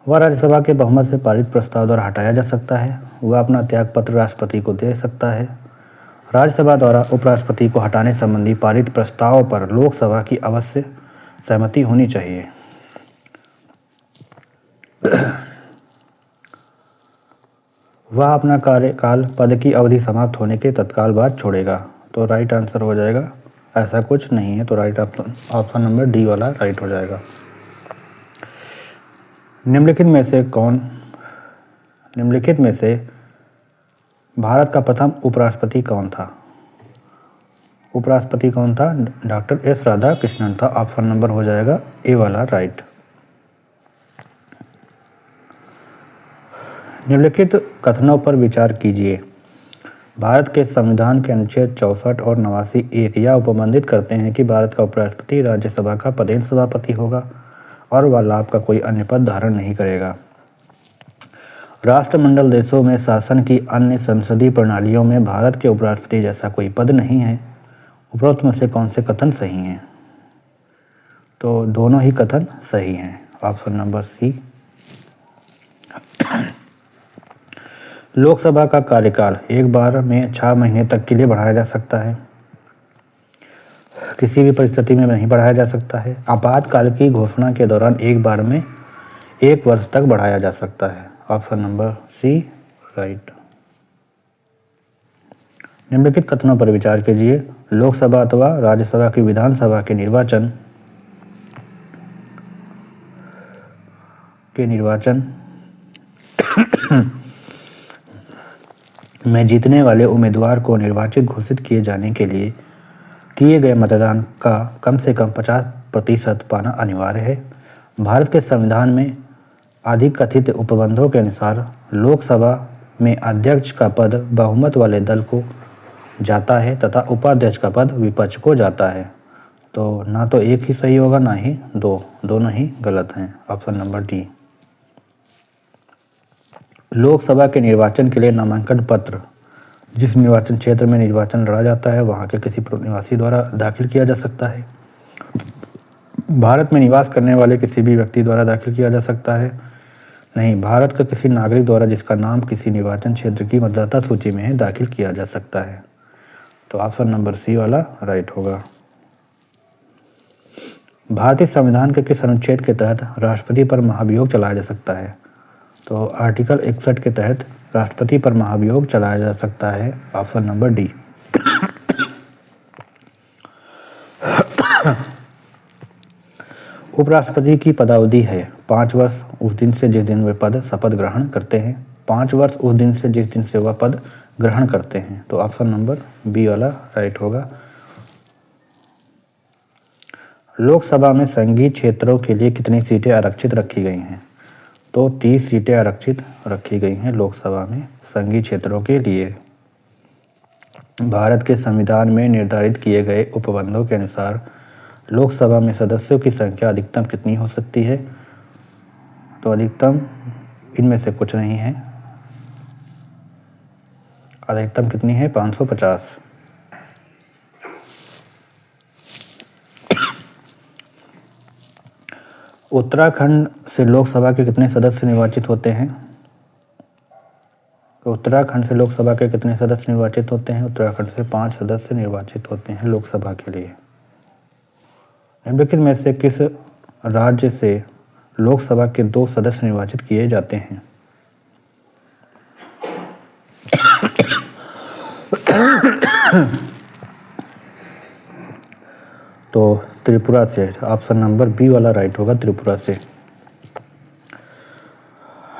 वह राज्यसभा के बहुमत से पारित प्रस्ताव द्वारा हटाया जा सकता है। वह अपना त्यागपत्र राष्ट्रपति को दे सकता है। राज्यसभा द्वारा उपराष्ट्रपति को हटाने संबंधी पारित प्रस्ताव पर लोकसभा की अवश्य सहमति होनी चाहिए। वह अपना कार्यकाल पद की अवधि समाप्त होने के तत्काल बाद छोड़ेगा। तो राइट आंसर हो जाएगा ऐसा कुछ नहीं है। तो राइट ऑप्शन नंबर डी वाला राइट हो जाएगा। निम्नलिखित में से भारत का प्रथम उपराष्ट्रपति कौन था? उपराष्ट्रपति कौन था? डॉक्टर एस राधाकृष्णन था। ऑप्शन नंबर हो जाएगा ए वाला राइट। निम्नलिखित कथनों पर विचार कीजिए। भारत के संविधान के अनुच्छेद 64 और 89(1) यह उपबंधित करते हैं कि भारत का उपराष्ट्रपति राज्यसभा का पदेन सभापति होगा और वह लाभ का कोई अन्य पद धारण नहीं करेगा। राष्ट्रमंडल देशों में शासन की अन्य संसदीय प्रणालियों में भारत के उपराष्ट्रपति जैसा कोई पद नहीं है। उपरोक्त में से कौन से कथन सही हैं? तो दोनों ही कथन सही हैं। ऑप्शन नंबर सी। लोकसभा का कार्यकाल एक बार में 6 महीने तक के लिए बढ़ाया जा सकता है। किसी भी परिस्थिति में नहीं बढ़ाया जा सकता है। आपातकाल की घोषणा के दौरान एक बार में 1 वर्ष तक बढ़ाया जा सकता है। Option number C right. निम्नलिखित कथनों पर विचार कीजिए। लोकसभा अथवा राज्यसभा की विधानसभा के निर्वाचन में जीतने वाले उम्मीदवार को निर्वाचित घोषित किए जाने के लिए किए गए मतदान का कम से कम 50% पाना अनिवार्य है। भारत के संविधान में अधिकथित उपबंधों के अनुसार लोकसभा में अध्यक्ष का पद बहुमत वाले दल को जाता है तथा उपाध्यक्ष का पद विपक्ष को जाता है। तो ना तो एक ही सही होगा ना ही दो, दोनों ही गलत हैं। Option number D. लोकसभा के निर्वाचन के लिए नामांकन पत्र जिस निर्वाचन क्षेत्र में निर्वाचन लड़ा जाता है वहां के किसी निवासी द्वारा दाखिल किया जा सकता है। भारत में निवास करने वाले किसी भी व्यक्ति द्वारा दाखिल किया जा सकता है नहीं। भारत का किसी नागरिक द्वारा जिसका नाम किसी निर्वाचन क्षेत्र की मतदाता सूची में है दाखिल किया जा सकता है। तो ऑप्शन नंबर सी वाला राइट होगा। भारतीय संविधान के किस अनुच्छेद के तहत राष्ट्रपति पर महाभियोग चलाया जा सकता है? तो आर्टिकल 61 के तहत राष्ट्रपति पर महाभियोग चलाया जा सकता है। Option number D. उपराष्ट्रपति की पदावधि है 5 वर्ष उस दिन से जिस दिन वे पद शपथ ग्रहण करते हैं। 5 वर्ष उस दिन से जिस दिन से वह पद ग्रहण करते हैं। तो ऑप्शन नंबर बी वाला राइट होगा। लोकसभा में संघीय क्षेत्रों के लिए कितनी सीटें आरक्षित रखी गई हैं? तो 30 सीटें आरक्षित रखी गई हैं लोकसभा में संघीय क्षेत्रों के लिए। भारत के संविधान में निर्धारित किए गए उपबंधों के अनुसार लोकसभा में सदस्यों की संख्या अधिकतम कितनी हो सकती है? तो अधिकतम इनमें से कुछ नहीं है। अधिकतम कितनी है? 550। उत्तराखंड से लोकसभा के कितने सदस्य निर्वाचित होते हैं? तो उत्तराखंड से लोकसभा के कितने सदस्य निर्वाचित होते हैं? उत्तराखंड से 5 सदस्य निर्वाचित होते हैं लोकसभा के लिए। निम्नलिखित में से किस राज्य से लोकसभा के 2 सदस्य निर्वाचित किए जाते हैं? तो त्रिपुरा से। ऑप्शन नंबर बी वाला राइट होगा, त्रिपुरा से।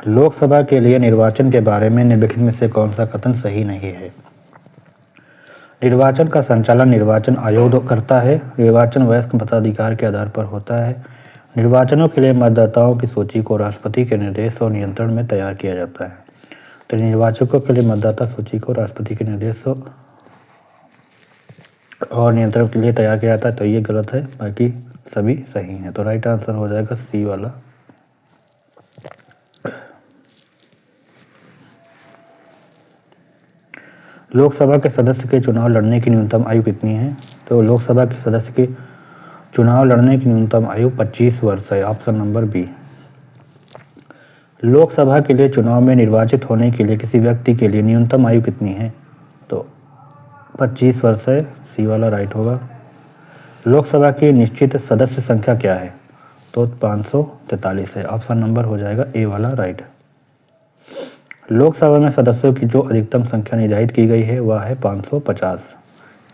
लोकसभा के लिए निर्वाचन के बारे में निम्नलिखित में से कौन सा कथन सही नहीं है? निर्वाचन का संचालन निर्वाचन आयोग करता है। निर्वाचन वयस्क मताधिकार के आधार पर होता है। निर्वाचनों के लिए मतदाताओं की सूची को राष्ट्रपति के निर्देश और नियंत्रण में तैयार किया जाता है। तो निर्वाचकों के लिए मतदाता सूची को राष्ट्रपति के निर्देश और नियंत्रण के लिए तैयार किया जाता है। तो ये गलत है, बाकी सभी सही हैं। तो राइट आंसर हो जाएगा सी वाला। लोकसभा के सदस्य के चुनाव लड़ने की न्यूनतम आयु कितनी है? तो लोकसभा के सदस्य के चुनाव लड़ने की न्यूनतम आयु 25 वर्ष है। Option number B. लोकसभा के लिए चुनाव में निर्वाचित होने के लिए किसी व्यक्ति के लिए न्यूनतम आयु कितनी है? तो 25 वर्ष है। सी वाला राइट होगा। लोकसभा की निश्चित सदस्य संख्या क्या है? तो 543 है। ऑप्शन नंबर हो जाएगा ए वाला राइट। लोकसभा में सदस्यों की जो अधिकतम संख्या निर्धारित की गई है वह है 550।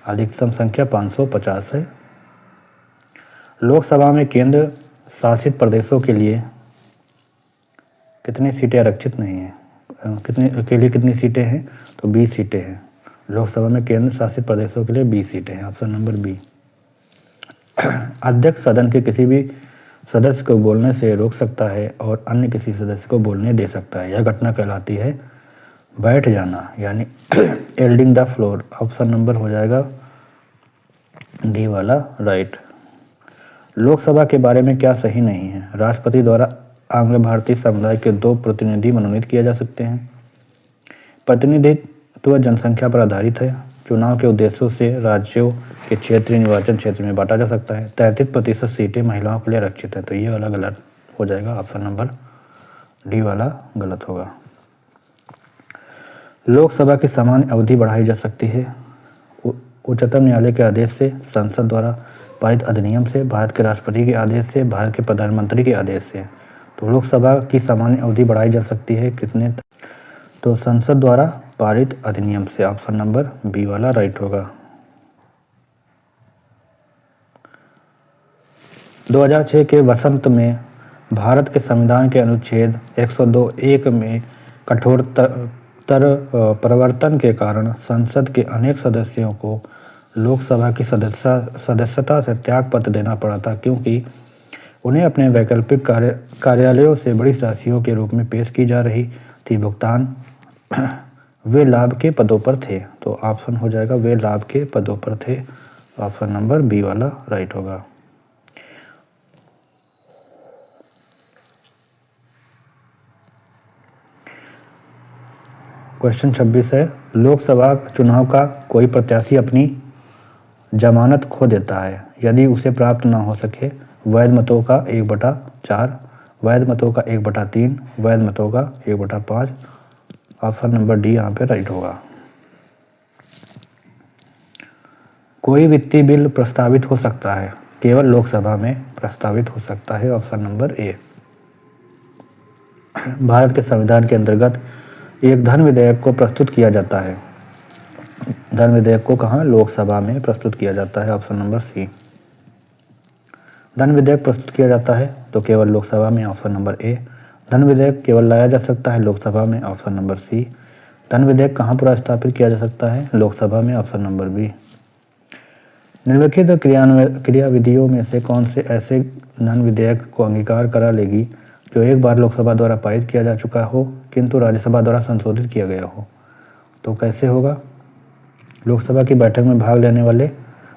अधिकतम संख्या 550 है। लोकसभा में केंद्र शासित प्रदेशों के लिए कितनी सीटें आरक्षित नहीं है? के लिए कितनी सीटें हैं, तो 20 सीटें हैं। लोकसभा में केंद्र शासित प्रदेशों के लिए 20 सीटें हैं, ऑप्शन नंबर बी। अध्यक्ष सदन के किसी भी सदस्य को बोलने से रोक सकता है और अन्य किसी सदस्य को बोलने दे सकता है। यह घटना कहलाती है बैठ जाना, यानी एल्डिंग द फ्लोर। ऑप्शन नंबर हो जाएगा डी वाला राइट। लोकसभा के बारे में क्या सही नहीं है? राष्ट्रपति द्वारा आंग्ल भारतीय समुदाय के 2 प्रतिनिधि मनोनीत किए जा सकते हैं। प्रतिनिधित्व जनसंख्या पर आधारित है। चुनाव के उद्देश्यों से राज्यों के क्षेत्रीय निर्वाचन क्षेत्र में बांटा जा सकता है। 33% सीटें महिलाओं के लिए आरक्षित है, तो ये वाला गलत हो जाएगा। ऑप्शन नंबर डी वाला गलत होगा। लोकसभा की सामान्य अवधि बढ़ाई जा सकती है उच्चतम न्यायालय के आदेश से, संसद द्वारा पारित अधिनियम से, भारत के राष्ट्रपति के आदेश से, भारत के प्रधानमंत्री के आदेश से। तो लोकसभा की सामान्य अवधि बढ़ाई जा सकती है कितने? तो संसद द्वारा पारित अधिनियम से। ऑप्शन नंबर बी वाला राइट होगा। 2006 के वसंत में भारत के संविधान के अनुच्छेद 102(1) में कठोरतर परिवर्तन के कारण संसद के अनेक सदस्यों को लोकसभा की सदस्यता से त्यागपत्र देना पड़ा था, क्योंकि उन्हें अपने वैकल्पिक कार्यालयों से बड़ी राशियों के रूप में पेश की जा रही थी भुगतान। वे लाभ के पदों पर थे, तो ऑप्शन हो जाएगा वे लाभ के पदों पर थे। ऑप्शन नंबर बी वाला राइट होगा। क्वेश्चन 26 है, लोकसभा चुनाव का कोई प्रत्याशी अपनी जमानत खो देता है यदि उसे प्राप्त न हो सके वैध मतों का 1/4, वैध मतों का 1/3, वैध मतों का 1/5। ऑप्शन नंबर डी यहाँ पे राइट होगा। कोई वित्तीय बिल प्रस्तावित हो सकता है, केवल लोकसभा में प्रस्तावित हो सकता है। ऑप्शन नंबर ए। भारत के संविधान के अंतर्गत एक धन विधेयक को प्रस्तुत किया जाता है। धन विधेयक को कहाँ? लोकसभा में प्रस्तुत किया जाता है। Option number C. धन विधेयक प्रस्तुत किया जाता है तो केवल लोकसभा में। Option number A. धन विधेयक केवल लाया जा सकता है लोकसभा में। Option number C. धन विधेयक कहाँ पर स्थापित किया जा सकता है? लोकसभा में। Option number B. निम्नलिखित क्रियाविधियों में से कौन से ऐसे धन विधेयक को अंगीकार करा लेगी जो एक बार लोकसभा द्वारा पारित किया जा चुका हो किंतु राज्यसभा द्वारा संशोधित किया गया हो? तो कैसे होगा? लोकसभा की बैठक में भाग लेने वाले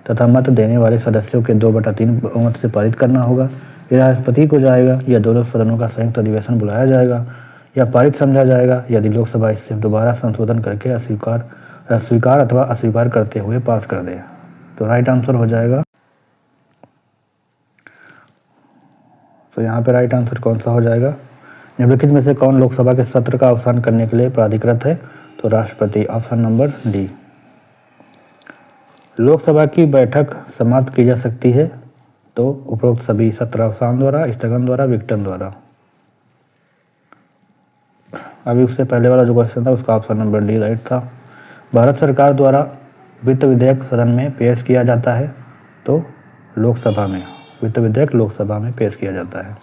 तथा मत देने वाले सदस्यों के 2/3 बहुमत से पारित करना होगा। यह राष्ट्रपति को जाएगा या दोनों सदनों का संयुक्त अधिवेशन बुलाया जाएगा या पारित समझा जाएगा यदि लोकसभा इससे दोबारा संशोधन करके स्वीकार अथवा अस्वीकार करते हुए पास कर दे। तो राइट आंसर हो जाएगा। तो यहाँ पे राइट आंसर कौन सा हो जाएगा? निम्नलिखित में से कौन लोकसभा के सत्र का अवसान करने के लिए प्राधिकृत है? तो राष्ट्रपति। Option number D. लोकसभा की बैठक समाप्त की जा सकती है तो उपरोक्त सभी सत्र अवसान द्वारा, स्थगन द्वारा, विघटन द्वारा। अभी उससे पहले वाला जो क्वेश्चन था उसका ऑप्शन नंबर डी राइट था। भारत सरकार द्वारा वित्त विधेयक सदन में पेश किया जाता है तो लोकसभा में। वित्त विधेयक लोकसभा में पेश किया जाता है।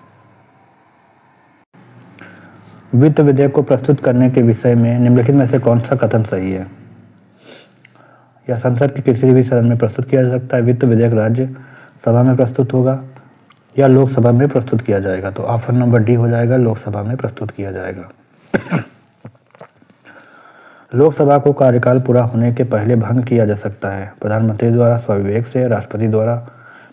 वित्त विधेयक को प्रस्तुत करने के विषय में निम्नलिखित में से कौन सा कथन सही है? या संसद के किसी भी सदन में प्रस्तुत किया जा सकता है। वित्त विधेयक राज्य सभा में प्रस्तुत होगा या लोकसभा में प्रस्तुत किया जाएगा। तो ऑप्शन नंबर डी हो जाएगा, लोकसभा में प्रस्तुत किया जाएगा। लोकसभा को कार्यकाल पूरा होने के पहले भंग किया जा सकता है। प्रधानमंत्री द्वारा स्वविवेक से, राष्ट्रपति द्वारा,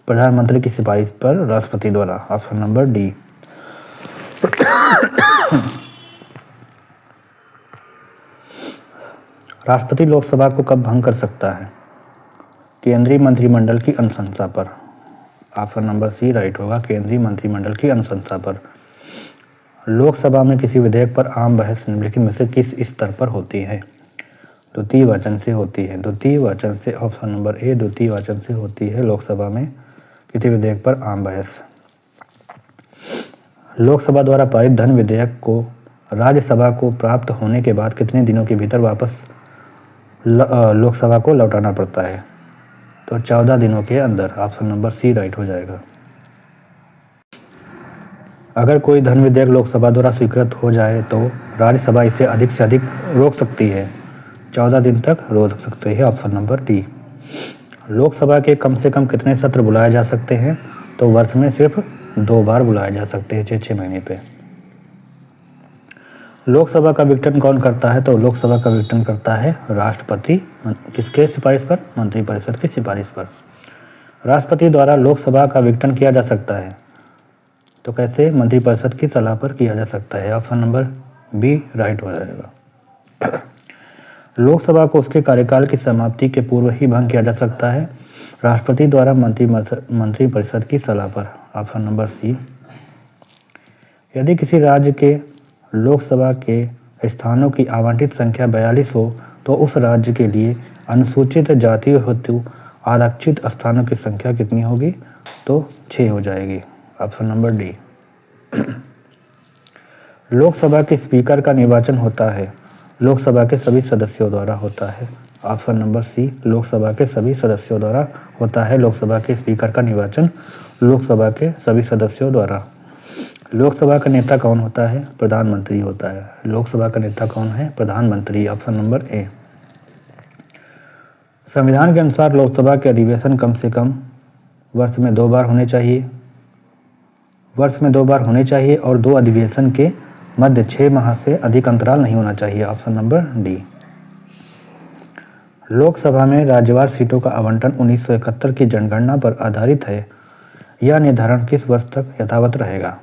प्रधानमंत्री की सिफारिश पर, राष्ट्रपति द्वारा। Option number D. राष्ट्रपति लोकसभा को कब भंग कर सकता है? केंद्रीय मंत्रिमंडल की अनुशंसा पर। ऑप्शन नंबर सी राइट होगा, केंद्रीय मंत्रिमंडल की अनुशंसा पर। लोकसभा में किसी विधेयक पर आम बहस निम्नलिखित में से किस स्तर पर होती है? द्वितीय वाचन से होती है। द्वितीय वाचन से। ऑप्शन नंबर ए, द्वितीय वाचन से होती है लोकसभा में किसी विधेयक पर आम बहस। लोकसभा द्वारा पारित धन विधेयक को राज्यसभा को प्राप्त होने के बाद कितने दिनों के भीतर वापस लोकसभा को लौटाना पड़ता है? तो 14 दिनों के अंदर। ऑप्शन नंबर सी राइट हो जाएगा। अगर कोई धन विधेयक लोकसभा द्वारा स्वीकृत हो जाए तो राज्यसभा इसे अधिक से अधिक रोक सकती है, 14 दिन तक रोक सकती है। Option number D. लोकसभा के कम से कम कितने सत्र बुलाए जा सकते हैं? तो वर्ष में सिर्फ 2 बार बुलाए जा सकते हैं, 6-6 महीने पे। लोकसभा का विघटन कौन करता है? तो लोकसभा का विघटन करता है राष्ट्रपति। किसके सिफारिश पर? मंत्रिपरिषद की सिफारिश पर। राष्ट्रपति द्वारा लोकसभा का विघटन किया जा सकता है, तो कैसे? मंत्रिपरिषद की सलाह पर किया जा सकता है। ऑप्शन नंबर बी राइट हो जाएगा। लोकसभा को उसके कार्यकाल की समाप्ति के पूर्व ही भंग किया जा सकता है, राष्ट्रपति द्वारा मंत्रिपरिषद की सलाह पर। Option number C. यदि किसी राज्य के लोकसभा के स्थानों की आवंटित संख्या 42 हो तो उस राज्य के लिए अनुसूचित जाति हेतु आरक्षित स्थानों की संख्या कितनी होगी? तो 6 हो जाएगी। Option number D. लोकसभा के स्पीकर का निर्वाचन होता है, लोकसभा के सभी सदस्यों द्वारा होता है। ऑप्शन नंबर सी। लोकसभा के सभी सदस्यों द्वारा होता है लोकसभा के स्पीकर का निर्वाचन, लोकसभा के सभी सदस्यों द्वारा। लोकसभा का नेता कौन होता है? प्रधानमंत्री होता है। लोकसभा का नेता कौन है? प्रधानमंत्री। ऑप्शन नंबर ए। संविधान के अनुसार लोकसभा के अधिवेशन कम से कम वर्ष में 2 बार होने चाहिए, वर्ष में 2 बार होने चाहिए और 2 अधिवेशन के मध्य 6 माह से अधिक अंतराल नहीं होना चाहिए। Option number D. लोकसभा में राज्यवार सीटों का आवंटन 1971 की जनगणना पर आधारित है। यह निर्धारण किस वर्ष तक यथावत रहेगा?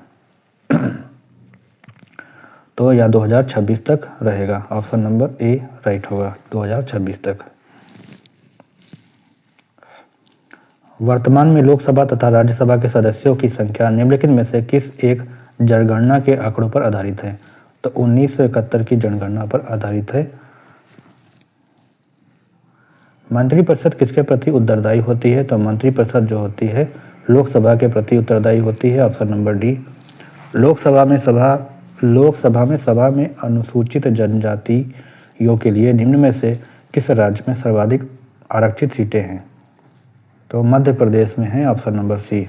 तो यह 2026 तक रहेगा। ऑप्शन नंबर ए राइट होगा, 2026 तक। वर्तमान में लोकसभा तथा राज्यसभा के सदस्यों की संख्या निम्नलिखित में से किस एक जनगणना के आंकड़ों पर आधारित है? तो 1971 की जनगणना पर आधारित है। मंत्रिपरिषद किसके प्रति उत्तरदायी होती है? तो मंत्रिपरिषद जो होती है लोकसभा के प्रति उत्तरदायी होती है। Option number D. लोकसभा में सभा में अनुसूचित जनजातियों के लिए निम्न में से किस राज्य में सर्वाधिक आरक्षित सीटें हैं? तो मध्य प्रदेश में है। ऑप्शन नंबर सी।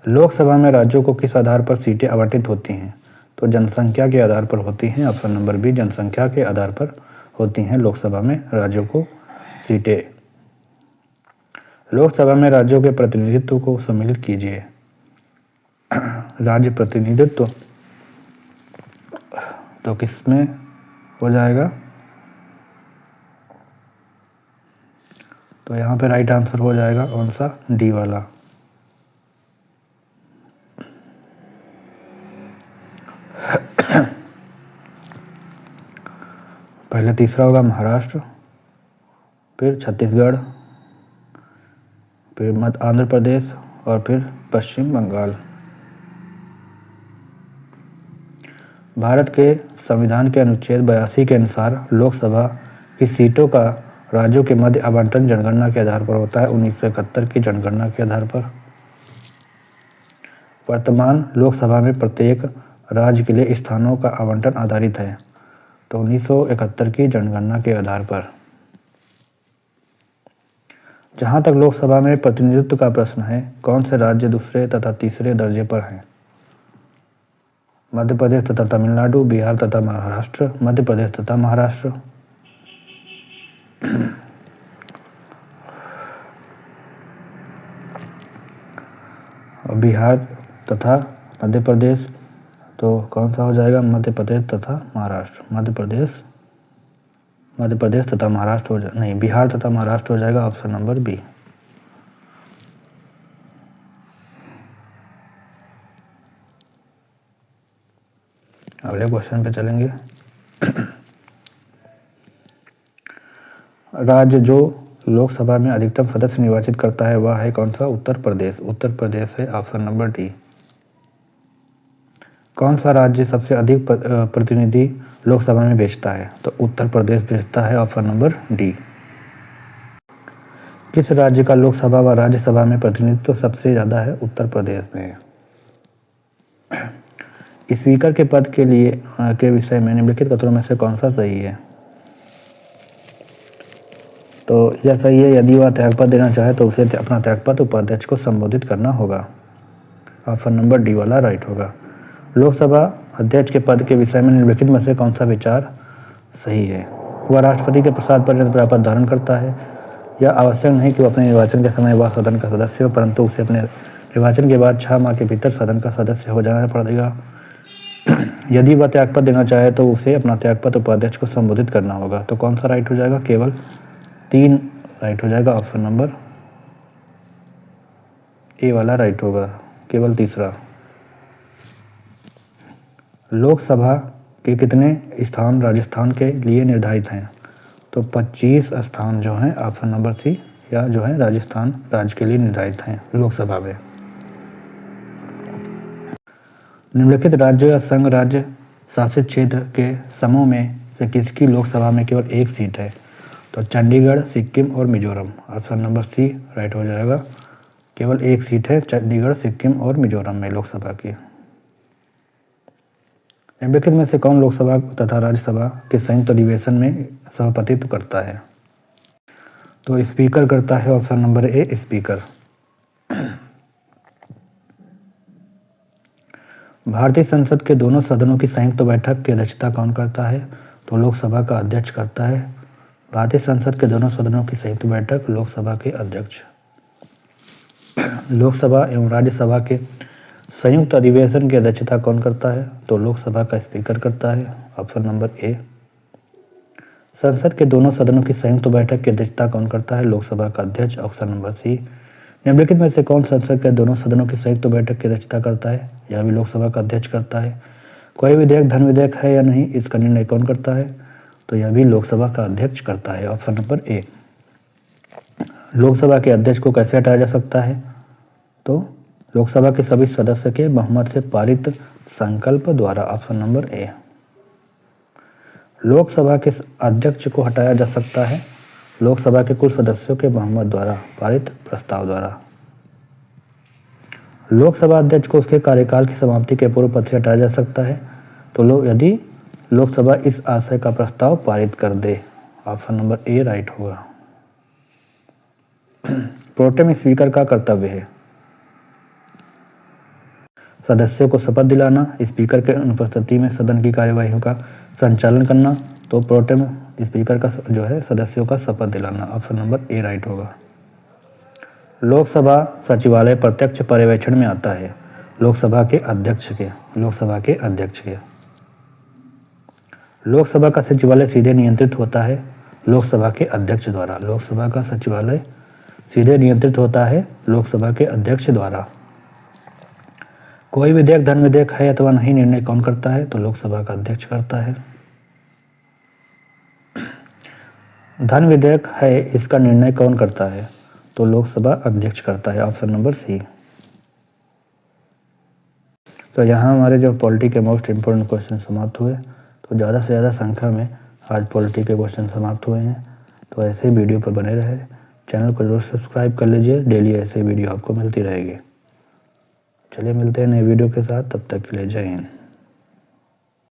लोकसभा में राज्यों को किस आधार पर सीटें आवंटित होती हैं? तो जनसंख्या के आधार पर होती हैं। Option number B. जनसंख्या के आधार पर होती हैं लोकसभा में राज्यों को सीटें। लोकसभा में राज्यों के प्रतिनिधित्व को सम्मिलित कीजिए। राज्य प्रतिनिधित्व तो किसमें हो जाएगा? तो यहाँ पे राइट आंसर हो जाएगा कौन सा? डी वाला। पहले तीसरा होगा महाराष्ट्र, फिर छत्तीसगढ़, फिर मध्य आंध्र प्रदेश और फिर पश्चिम बंगाल। भारत के संविधान के अनुच्छेद 82 के अनुसार लोकसभा की सीटों का राज्यों के मध्य आवंटन जनगणना के आधार पर होता है, 1971 की जनगणना के आधार पर। वर्तमान लोकसभा में प्रत्येक राज्य के लिए स्थानों का आवंटन आधारित है, तो 1971 की जनगणना के आधार पर। जहां तक लोकसभा में प्रतिनिधित्व का प्रश्न है, कौन से राज्य दूसरे तथा तीसरे दर्जे पर हैं? मध्य प्रदेश तथा तमिलनाडु, बिहार तथा महाराष्ट्र, मध्य प्रदेश तथा महाराष्ट्र। बिहार तथा मध्य प्रदेश, तो कौन सा हो जाएगा? मध्य प्रदेश तथा महाराष्ट्र। मध्य प्रदेश तथा महाराष्ट्र हो नहीं, बिहार तथा महाराष्ट्र हो जाएगा। Option number B. अगले क्वेश्चन पे चलेंगे। राज्य जो लोकसभा में अधिकतम सदस्य निर्वाचित करता है वह है कौन सा? उत्तर प्रदेश। उत्तर प्रदेश है। Option number D. कौन सा राज्य सबसे अधिक प्रतिनिधि लोकसभा में भेजता है? तो उत्तर प्रदेश भेजता है। Option number D. किस राज्य का लोकसभा व राज्यसभा में प्रतिनिधित्व सबसे ज्यादा है? उत्तर प्रदेश में। स्पीकर के पद के लिए के विषय में निम्नलिखित कथनों में से कौन सा सही है? तो यह सही है, यदि वह त्यागपत्र देना चाहे तो उसे अपना त्यागपत्र उपाध्यक्ष को संबोधित करना होगा। ऑप्शन नंबर डी वाला राइट होगा। लोकसभा अध्यक्ष के पद के विषय में निम्नलिखित में से कौन सा विचार सही है? वह राष्ट्रपति के प्रसाद पर पद धारण करता है। यह आवश्यक नहीं कि वो अपने निर्वाचन के समय वह सदन का सदस्य हो, परंतु उसे अपने निर्वाचन के बाद 6 माह के भीतर सदन का सदस्य हो जाना पड़ेगा। यदि वह त्यागपत्र देना चाहे तो उसे अपना त्यागपत्र उपाध्यक्ष को संबोधित करना होगा। तो कौन सा राइट हो जाएगा? केवल 3 राइट हो जाएगा। ऑप्शन नंबर ए वाला राइट होगा, केवल तीसरा। लोकसभा के कितने स्थान राजस्थान के लिए निर्धारित हैं? तो 25 स्थान जो हैं ऑप्शन नंबर सी या जो है राजस्थान राज्य के लिए निर्धारित हैं लोकसभा में। निम्नलिखित राज्य या संघ राज्य शासित क्षेत्र के समूह में से किसकी लोकसभा में केवल एक सीट है? तो चंडीगढ़, सिक्किम और Mizoram. Option number C right हो जाएगा। केवल एक सीट है चंडीगढ़, सिक्किम और मिजोरम में लोकसभा की। निम्नलिखित में से कौन लोकसभा तथा राज्यसभा के संयुक्त अधिवेशन में सभापतित्व करता है? तो स्पीकर करता है। Option number a speaker. भारतीय संसद के दोनों सदनों की संयुक्त बैठक की अध्यक्षता कौन करता है? तो लोकसभा का अध्यक्ष करता है। भारतीय संसद के दोनों सदनों की संयुक्त बैठक लोकसभा के अध्यक्ष। लोकसभा एवं राज्यसभा के संयुक्त अधिवेशन की अध्यक्षता कौन करता है? तो लोकसभा का स्पीकर करता है। ऑप्शन नंबर ए। संसद के दोनों सदनों की संयुक्त बैठक की अध्यक्षता कौन करता है? लोकसभा का अध्यक्ष। Option number C. निम्नलिखित में से कौन संसद के दोनों सदनों की संयुक्त बैठक की अध्यक्षता करता है? यह भी लोकसभा का अध्यक्ष करता है। कोई विधेयक धन विधेयक है या नहीं, इसका निर्णय कौन करता है? तो यह भी लोकसभा का अध्यक्ष करता है। ऑप्शन नंबर ए। लोकसभा के अध्यक्ष को कैसे हटाया जा सकता है? तो लोकसभा के सभी सदस्य के बहुमत से पारित संकल्प द्वारा। ऑप्शन नंबर ए। लोकसभा के अध्यक्ष को हटाया जा सकता है लोकसभा के कुल सदस्यों के बहुमत द्वारा पारित प्रस्ताव द्वारा। लोकसभा अध्यक्ष को उसके कार्यकाल की समाप्ति के पूर्व पद से हटाया जा सकता है तो यदि लोकसभा इस आशय का प्रस्ताव पारित कर दे। ऑप्शन नंबर ए राइट होगा। प्रोटेम स्पीकर का कर्तव्य है सदस्यों को शपथ दिलाना, स्पीकर के अनुपस्थिति में सदन की कार्यवाही का संचालन करना। तो प्रोटेम स्पीकर का जो है सदस्यों का शपथ दिलाना। ऑप्शन नंबर ए राइट होगा। लोकसभा सचिवालय प्रत्यक्ष पर्यवेक्षण में आता है लोकसभा के अध्यक्ष के। लोकसभा का सचिवालय सीधे नियंत्रित होता है लोकसभा के अध्यक्ष द्वारा। लोकसभा का सचिवालय सीधे नियंत्रित होता है लोकसभा के अध्यक्ष द्वारा। कोई विधेयक धन विधेयक है अथवा नहीं, निर्णय कौन करता है? तो लोकसभा का अध्यक्ष करता है। धन विधेयक है, इसका निर्णय कौन करता है? तो लोकसभा अध्यक्ष करता है। Option number C. तो यहाँ हमारे जो पॉलिटी के मोस्ट इम्पोर्टेंट क्वेश्चन समाप्त हुए। तो ज़्यादा से ज़्यादा संख्या में आज पॉलिटी के क्वेश्चन समाप्त हुए हैं। तो ऐसे वीडियो पर बने रहे, चैनल को जरूर सब्सक्राइब कर लीजिए। डेली ऐसे वीडियो आपको मिलती रहेगी। चलिए मिलते हैं नए वीडियो के साथ, तब तक के लिए जय हिंद।